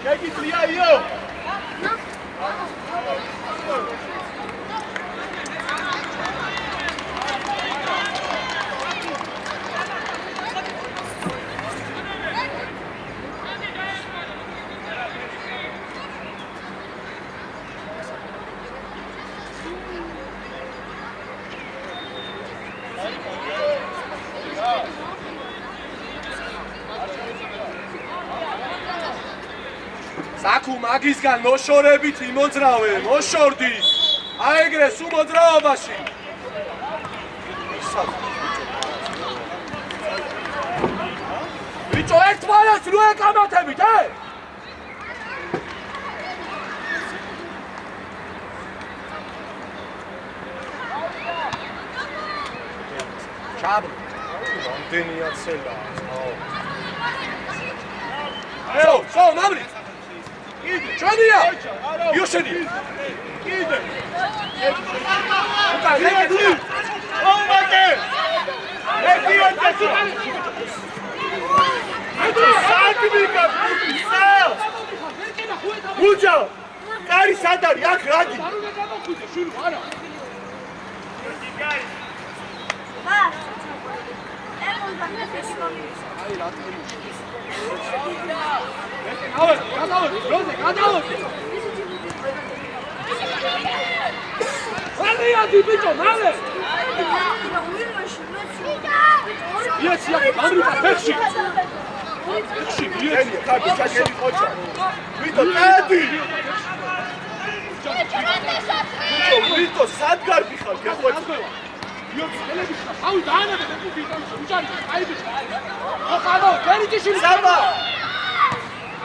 შეგიძლია იო საკუ მაგისგან მოშორებით იმოძრავე მოშორდი აი ეგრე სულ მოძრაობაში ბიჭო ერთმანეთს რო ეკამათებით ჩაბ რამდენია ცელა სო მამრი ჩვენია იოშენი კიდე უკან ლეგეთი ომაკე ეტიოთესი საქმიკა უჯა კარი სადარი აქ რაგი Valiadi bicho, nale! Yes, Amrita, pekshi! ელი ხაბი ჩაგელი ხოჭა ვიტო წადი ვიტო სადგარ გიხარ გეხოჭა აუ დაანებე უჯარი აი ბიჭო ოხანო გერიჯიშვილი საბა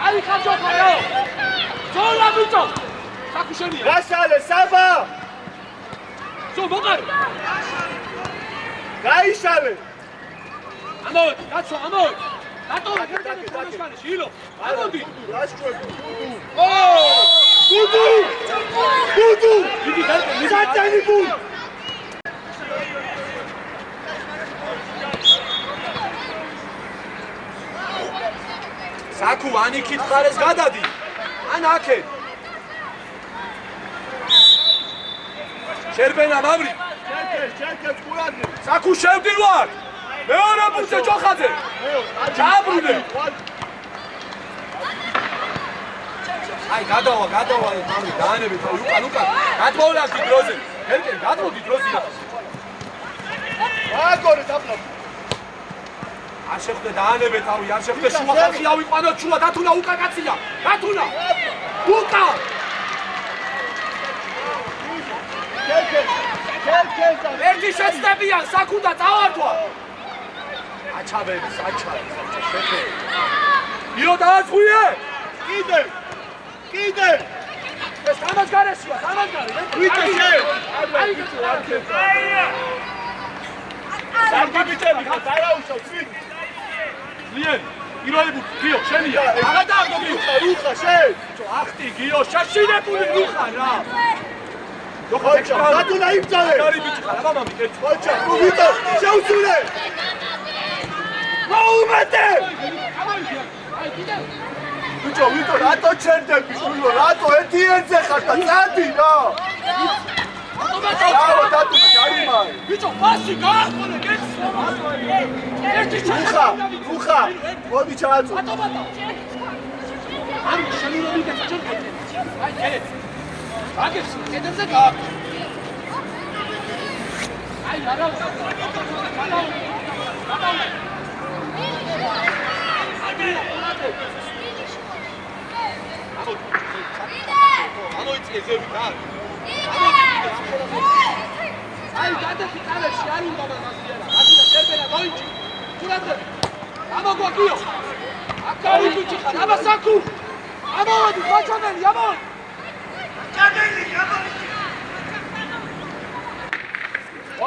აი ხაჯო ხარო ზოლა ბიჭო საკუშენია გაშალე საბა ზო მოგარი გაიშალე ამოვე კაცო ამოვე რატო გერდანე თამაშგარში ილო ამოდი რას ჩვენი გუდუ იგი გალკე საწენი ბუ საკუ ანიქით ხარეს გადადი ან აქეთ შერბენა მამრი ჩერკეს ყურადღე საკუ შევდივარ მეორე ბურთზე ჯოხაძე ჩააბრუნე აი გადავა მამრი დაანები უკან გადმოვლავდი დროზე გერკენ გადმოდი დროზე აგორე დაფლა არ შეხვდე დაანებე თავი არ შეხვდე შუა ხალხი ავიყვანოთ შუა დათუნა უკან კაცია დათუნა უკან ერთი შეცდებიან საკუ და წავართვა აჩაბებს შეხედე იო დააწყვიე კიდე ეს თამაშგარეშია თამაშგარე ვიტე შე აი სარგი ბიჭები ხარ დააუშავ წინ ლიენ პირველი ბურთი გიო შენია აღადავდო რუხა შე ახტი გიო შეშინებული რუხა რა ხოჭა დათუნა იბძალე კარი ბიჭი ხარ აბა მამი ერთ ხოჭა ნუ ვიტო შეუცვლე მოუმეტე ბიჭო ვიტო რატო ჩერდები შულო რატო ეთიენზე ხარ და წადი რა აუ დათუნა ჯარიმაი ბიჭო პასი გააყოლე ერთი რუხა მოდი ჩააწო ამ შენურობი გეჭერდე აი ეს აგებს კედელზე გააყოლე აი არა გამოიწიე ზევით რა აი გადახი კალებში არ უნდა მაგასიანა რადგან შერბენა მოიჭი თურადები ამოგვაგიო აკავი ბიჭი ხარ აბა საკუ ამოვადი ბაჭანელი ამოვადი ბაჭანელი ამოვადი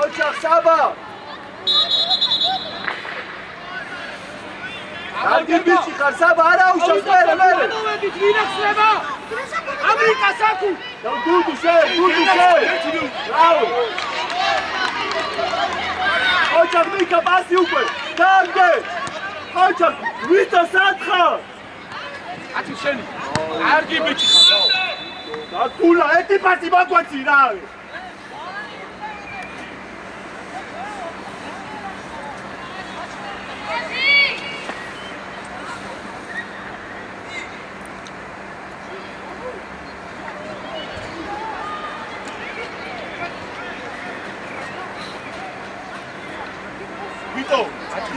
ოჩახ საბა კარგი ბიჭი ხარ საბა არა უშავს მერე ამოვედით ვინახსნება ამრიკა საკუ დუდუ შე ბრავო ოჩახ მიკა პასი უკვე დაგდე ოჩახ ვიტო სათხა ათი შენი კარგი ბიჭი ხარ დაკულა ეთი პასი მაგვაცი რა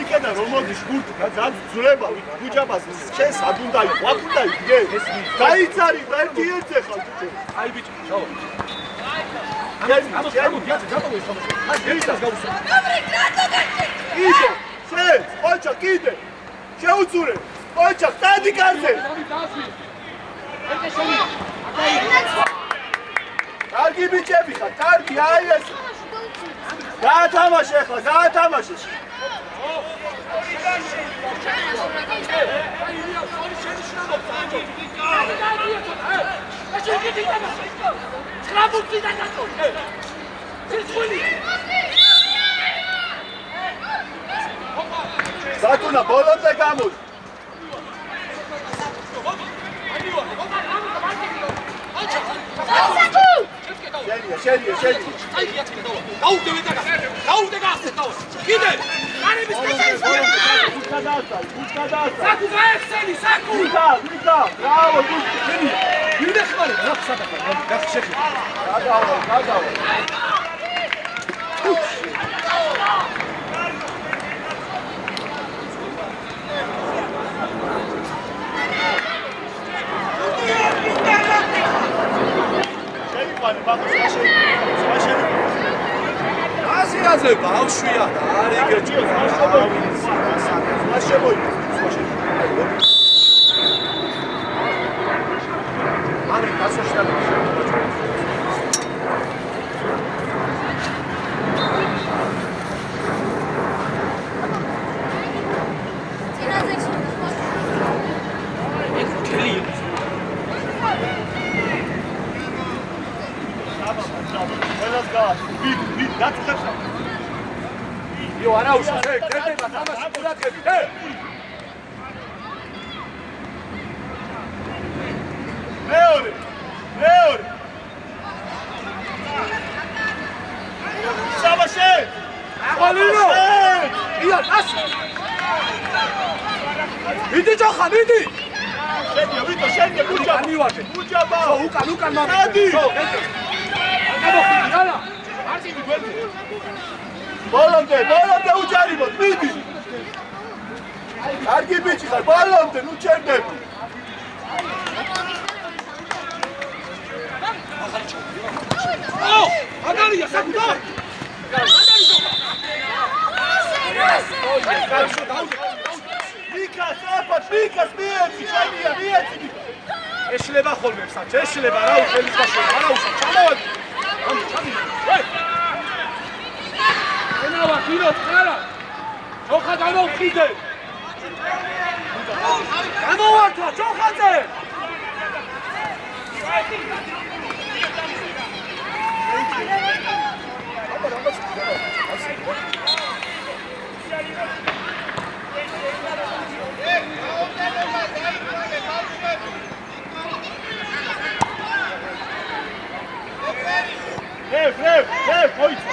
იქედა რომ მოდის გურთი და ძულება გუჯაბას შენ სადუნდა იყო აკუნდა იგე გაიცარი და ერთი ერთზე ხარ ბიჭო აი ბიჭო ჩავა ამო გიაცი ხომ აი გეისას გავუსვა კიდე შენ ოჩა კიდე შეუწურე ოჩა დადი კარზე კარგი ბიჭები ხარ კარგი აი ეს გაათამაშე ახლა გაათამაშე სატუნა ბოლომდე გამოდი შენია გაუდევე კიდე არების კაცი საკუ გაეხსენი საკუ ვიკა ბრავო შენია ვინდა ხმარი რა სადახარ გახშეხი გადავა აზე ბავშვია და არ იგეჭო ამრი გასაშტა იო არა უშავს ეგ წერდება თამაში ყურადღებით მეორე საბაშე აყოლინო ია ას მიდი ჯოხა მიდი შენია ვიტო შენია გუჯაბა მივარდე გუჯაბა უკან მადი გამოხდი რა მარტინი გვერდზე ბოლომდე უჯარიმოთ მიდი კარგი ბიჭი ხარ ბოლომდე ნუ ჩერდები აგარია საკუ და მიკას მიეცი ჩამია მიეცი ეშლება ხოლმე საჭ ეშლება რა უხელის გაშოვა არა უშავ ჩამოვადი ამ ჩამი ენა ვაკინო ხარა ჯოხა გამოვხიდე გამოვართვა ჯოხაძე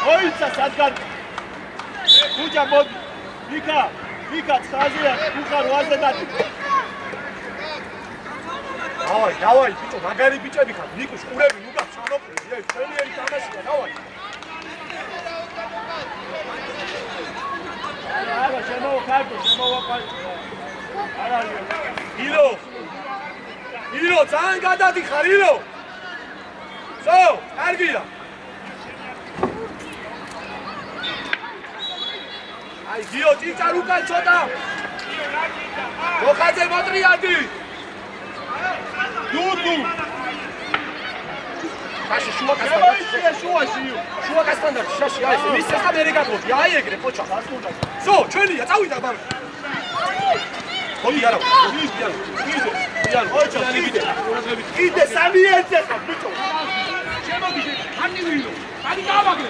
ოიცა სადგან გუჯა მოდი ვიკა ცხაზია უხარ ვაზე დადი დავაი ბიჭო მაგარი ბიჭები ხარ ნიკუშ ყურები ნუ გასწავლობდი ჩვენიერი თამაშია დავაი არა შემოვაკარგო ილო ძალიან გადადიხარ ილო სო, კარგია. აი, გიო ჭიჭარ უკან ცოტა. მოხაძე მოტრიანდი. დუდუ. შაში შუა კასტანდარტი. შუა კასტანდარტი, შაში აი ეს მის ეს ამერე გაგოდი. აი ეგრე პოჩა. სო, ჩვენია, წავიდა ბამ. Hoy ara. Ide samiente ხარ ბიჭო. შემოგიდე, ხანი ვიო. ხანი გავაგრე.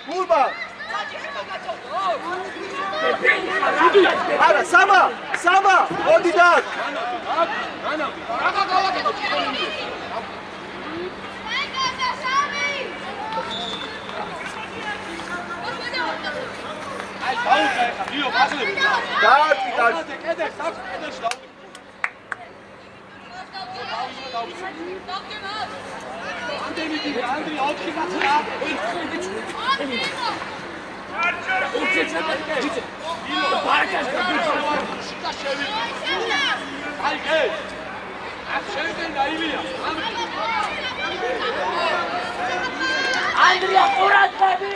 გულბა. არა, სამა, მოდი და. ანა, რაღა გავაკეთე. აი, დაუჭა ეხა, გიო, პასლები. დაარტყი. კედელს, აქვს კედელში დაუჭა. ანდრი, აუჩი კაცია. აი, გე. აქ შევიდე დაივია. ანდრია, ყურადღები!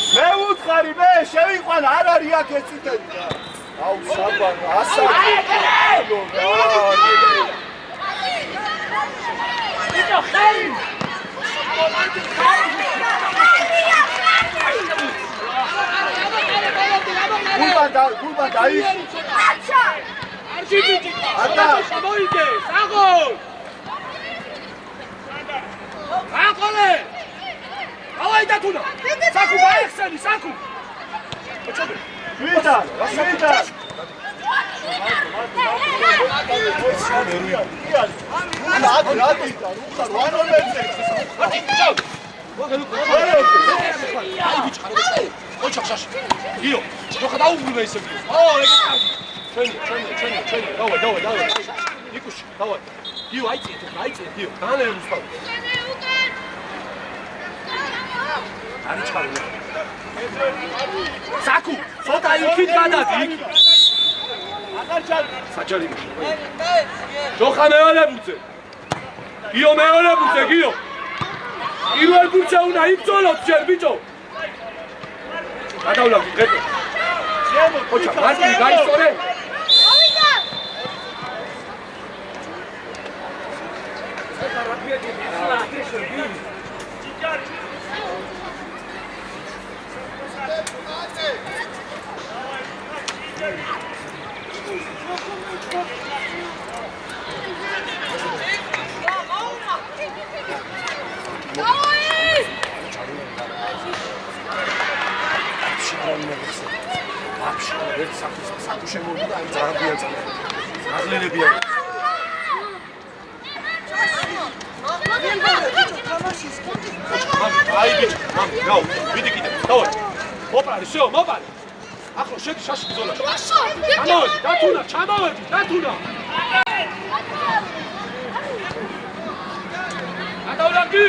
მე უთხარი, მე შევიყვან, არ არის აქ ეს წითელი და. აუ, საკვარი, ასაკი. ბიჭო, ხელი! გულბა დაიხი. აჩა! არჩი ბიჭი. ატა. მოიგე, საღო. აყოლე. ავაი დათუნა. საკუ გაიხსენი, საკუ. ოჩობე. ვიდა. აი ბიჭი ხარ ეს. ოჩა შაში. გიო, ხა დაუბრუნე ისე. ო, ეგ ჩვენი. დავაი. ნიკუში, დავაი. გიო, აიწე, გიო. დანერვს ვარ. არი ჩხარი. საკუ, ცოტა იქით გადადი, იქით. აღარ ჩარ. საჯარი. ჯოხა მეორე ბუცე. გიო მეორე ბუცე, გიო. პირველ ბუცე უნდა იბრძოლოთ შენ ბიჭო. გადავლავდი დღე. ოჩა, მარტინი გაისწორე. ავიდა! ერთ საკუ შემოვიდა, აი ძაღლია წამო. ძაღლებია. აი ბიჭი, გაუ, ვიდი კიდე. დავაი. მოპარი, всё, მოპარი. ახლა შედი შაში ბრძოლაში. ჩამოვედი, დათუნა. გადავლავდი.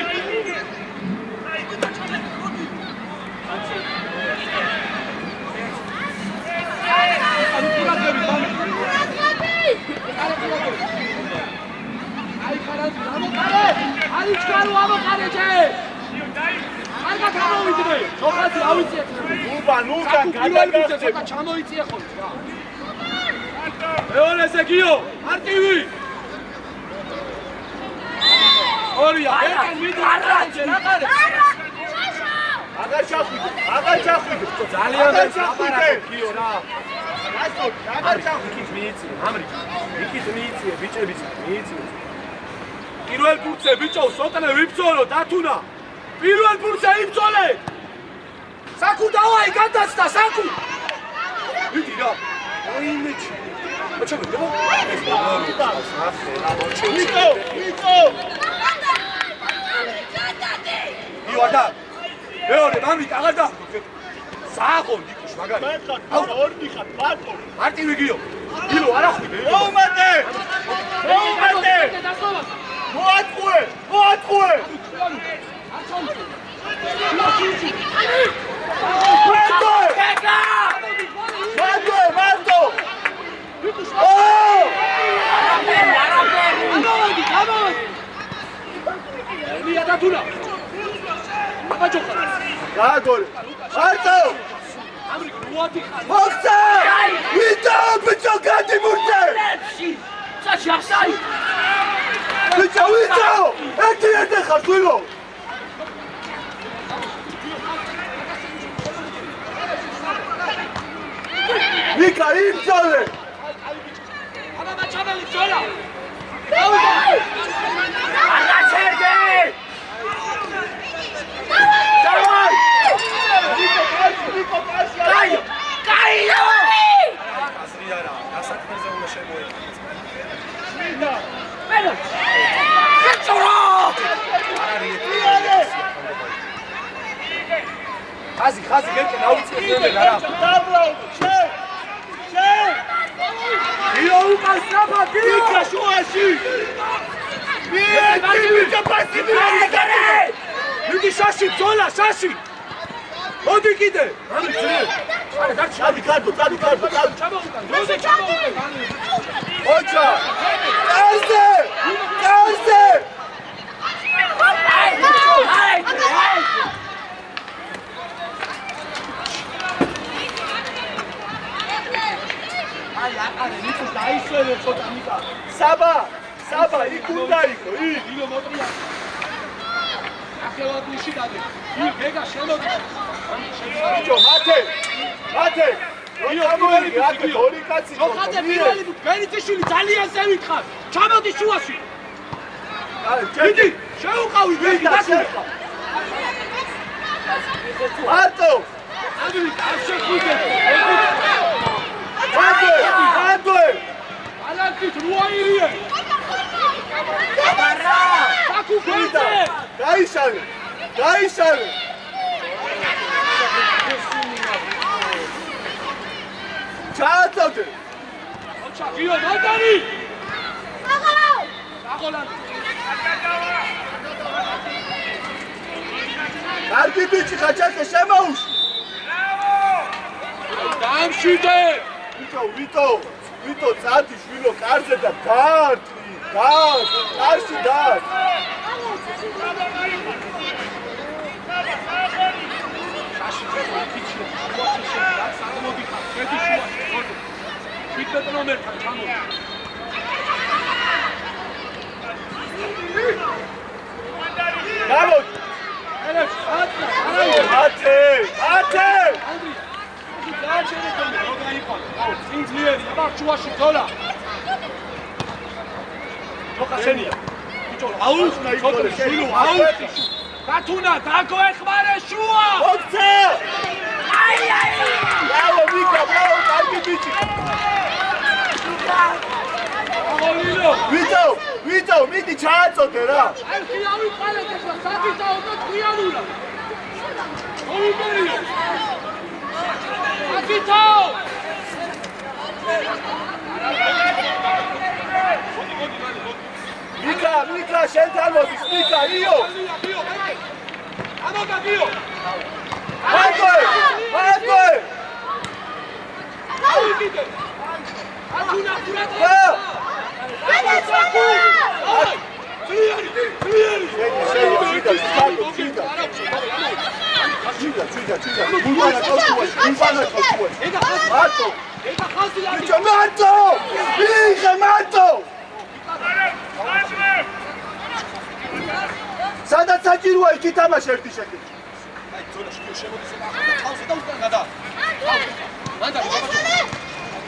ჩამოიწია ხოლმე რა. მეოლესე გიო, მარტივი. ორია, ერთად მიდარაჯე რა ყარე. აღარ ჩახვიდე. ძალიან დაწაფარა გიო რა. რასო, აღარ ჩახვიდე. იქით მიიწია, ამრი. იქით მიიწია, ბიჭებიც მიიწია. პირველ ბურთზე ბიჭო, სოტნე ვიბრძოლო, დათუნა. პირველ ბურთზე იბრძოლე. საკუ დავაი, გადაცდა საკუ. ვიდი რა. აიმეჩი. ოჩები, რა? ეს ბოლო. ახე რა მოჩები. ვიტო. იوارდა. მეორე მამიკა აღარ და. სააღო ნიკუშ მაგარი. აუ, ორი ხარ, მარტო. მარტივი გიო. ილო არ ახვიდე. მოუმატე. დათუნა. აბა ჯოხა. გააგორე. მარტო. ამრიგ რუათი ხარ. მოხდა! ვიტო ბიჭო გადი მურწე! საჩი ახსარი. ბიჭო ვიტო! ერთი ხარ თვილო. ვიკა იმძოლე! აბა მაჩაბელი ჯოლა. არა ჩერდე! დავაი! კაი! კაი! აზრი არა, დასაქმეზე უნდა შემოედგინოს. მენო! შეჭრო! ხაზი გერკე დაუწევენ რა. დაბლაუ! შენ! იო უკან სწრაფად გიო! ვიკა შუაში! ვიკა პასი მიგე! მიდი შაში ბძოლა შაში! მოდი კიდე! ამი ძე! არა დარჩა! წადი კარტო! ჩამოუტან! დროზე ჩამოუტან! ოჩა! კარზე! დაისვენე ცოტა მიკა. საბა, იქ უნდა იყო, იქ. ილო მოტრია. ახლა გუში დადი. იქ ეგა შემოდი. ბიჭო, მათე. ილო პირველი აქ ორი კაცი. ხოხადე პირველი ბენიციშვილი ძალიან ზევითხარ. ჩამოდი შუაში. მიდი, შეუყავი ვეგი დათუნა. მარტო. ამი გასხუძე. მადე. ალანკით რუაირიე. აბარა! საკუგოძე. გაიშალე. ჩააწოდე. ოჩა გიო მანდარი. აღარავ აღოლან. კარგი ბიჭი ხაჭაკე შემოუშვი. დამშვიდე. ვიტო წადი შვილო კარზე და გაარტყი. კარში დარ. შაში ფიჩი. შუაში შედა სამოდი ხარ. შედი შუაში. მოდი. ვიტო ნომერთან ჩამოდი. გამოდი. ელეც ატა. მათე. ანდრი. დააჩერე თქო რა გაიყო. აუ ძინძლიერი. აბა შუაში ძოლა. თოხა შენია. ბიჭო აუს ცოტა შილო აუს. დათუნა დაგოეხმარე შუა. მოხდა! აი! ბრავო ვიკა, კარგი ბიჭი. აღოლილო. ვიტო, მიდი ჩააწოდე რა. აი ხიავი ყალეთ ახლა საკითხაო და ხიავულა. ოუბერიო. საკითხაო. ვიკა შენთან მოდის, ვიკა იო. ამოგა გიო. მარტო. აი კიდე. ათუნა ხურატა. სადაც საჭიროა იქ თამაში ერთი შეკეთ. აი ზონაში გიო შემოდის და ახლა თავზე და უკან გადა. მანდა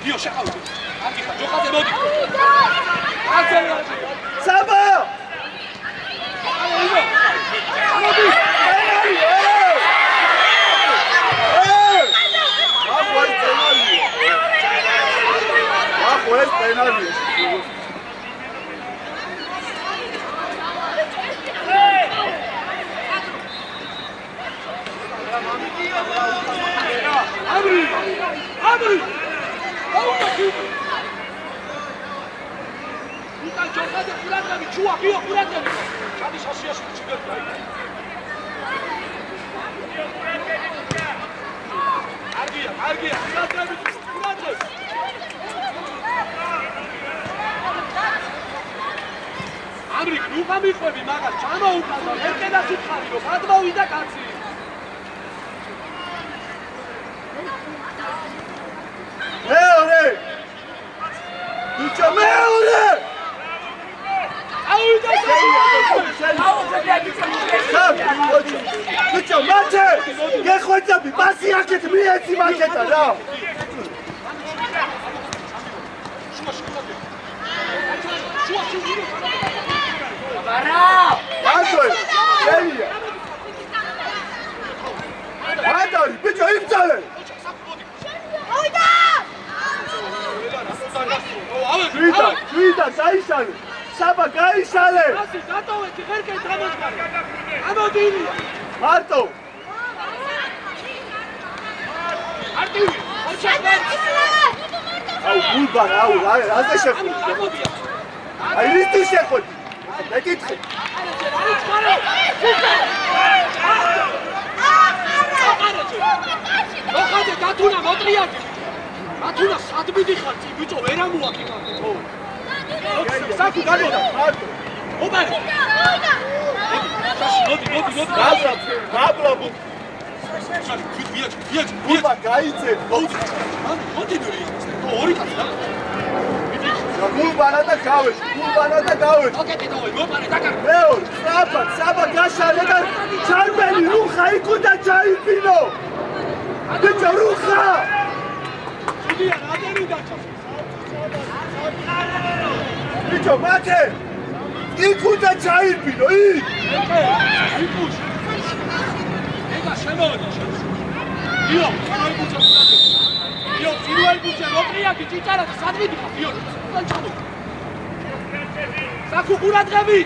გიო შეყავდი. აქ ხა ჯოხაზე მოდი. საბა! მოდი. ახლა ეს პენალტია. ამრი აუკი უკან ჯოხაზე ხურატები ჩუა გიო ხურატები ჩადი შაშიაში ჩიგერდა კარგია ხურატები ამრი რუხა მიყვები მაგას ჩამოუყალდა მეკედას უთხარი რომ გადმოვიდა კაცი მეორე ბიჭო მეორე ავიდა ბიჭო მათე გეხვეწები პასი აქეთ მიეცი მაკეტა რა Άντρε, τέλεια! Άντρε, πίτσο, ήρθαλε! Σουίτα, καίσανε! Σάπα, καίσανε! Μάρτο! Αου, κούλπανα, αου, ας δεν σε έχω! Αιλείς τι σε έχω! Δεν κοίτxe! მოხადე დათუნა მოტრიაკი დათუნა სადმიდი ხარ წი ბიჭო ვერ ამოაკი მაგ საკუ გადოდა ოპარი მოდი გაბრაბო ვიაჭ გულბა გაიცე მოდი ორი კაცი და გულბანა და გავეში ოკეი დავე მოპარე დაკარ მეორე საბა გაშალე და ჩარბენი რუხა იქუდა ჩაიფინო ბიჭო რუხა შედია რადენი დაჭას ბიჭო მათე იქუდა ჩაიფინო იკუშ ეგა შემოვიდა იო პირველ ბუჩას დაგე იო პირველ ბუჩა მოტრიაკი ჭიჭარა და სადმიდი ხარ იო თან ჩამო საკუ ყურადღები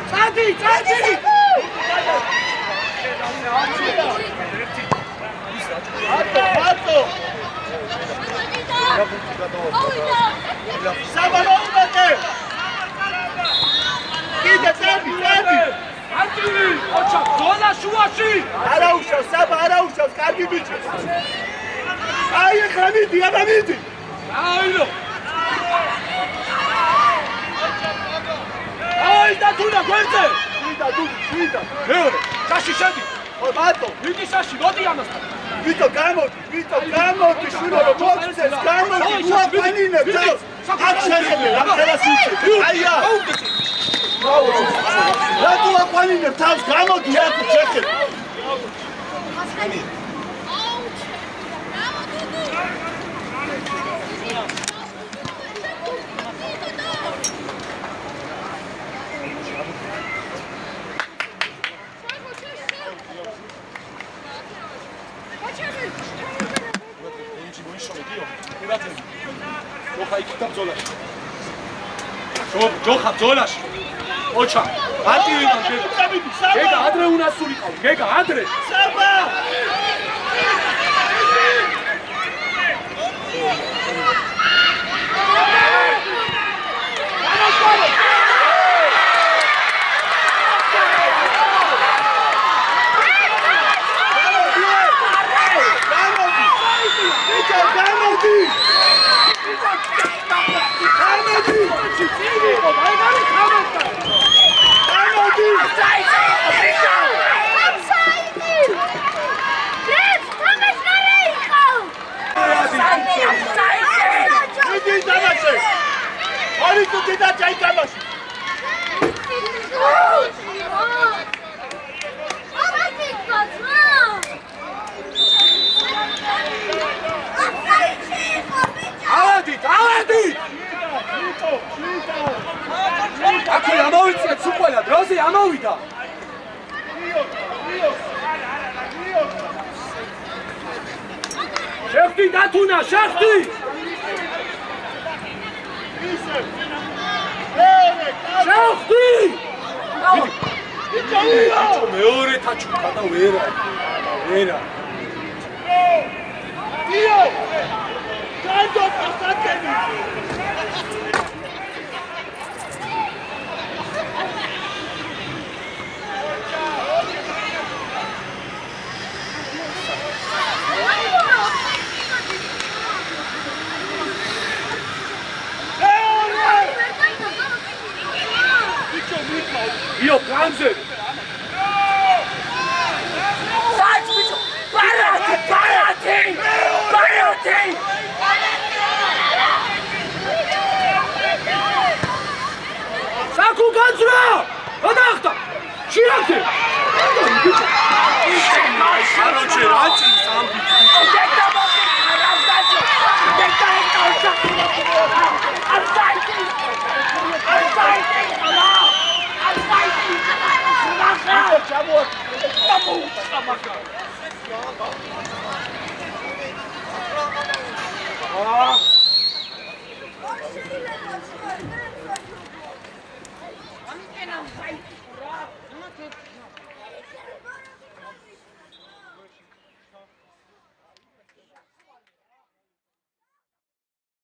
წადი მარტო საბა მოუმეტე კიდე წები არტივი ოჩა ზონა შუაში არა უშავს საბა არა უშავს კარგი ბიჭი აი ახლა მიდი აბა მიდი აილო აი დათუნა გვერდზე ვიდა მეორე შაში შედი მარტო მიდი შაში მოდი ამასთან ვიტო გამოდი შვილო რომ მოწეს გამოდი უაფანინებ თავს აქ შეხედე რა ხელას იცი აია რა თუ აფანინებ თავს გამოდი აქ შეხედე ჯოხა ბძოლაში ოჩა არტივი გეგა ადრე უნასულიყავ გეგა ადრე საბა აქე ამოვიწიეთ სულ ყველა დროზე ამოვიდა შეხტი დათუნა შეხტი შეხტი მეორე თაჩუკა და ვერა დიო განდო პასატენი იო, განზე. Sać, bicho! Barate! Barate! Barate! საკუ განძრა! გადაახტა! შირაქე! აროჩე რა წინს ამ ბიჭს Detta boki! Arrasdacio! Detta eccosa! I'm fighting! I'm fighting! I'm fighting!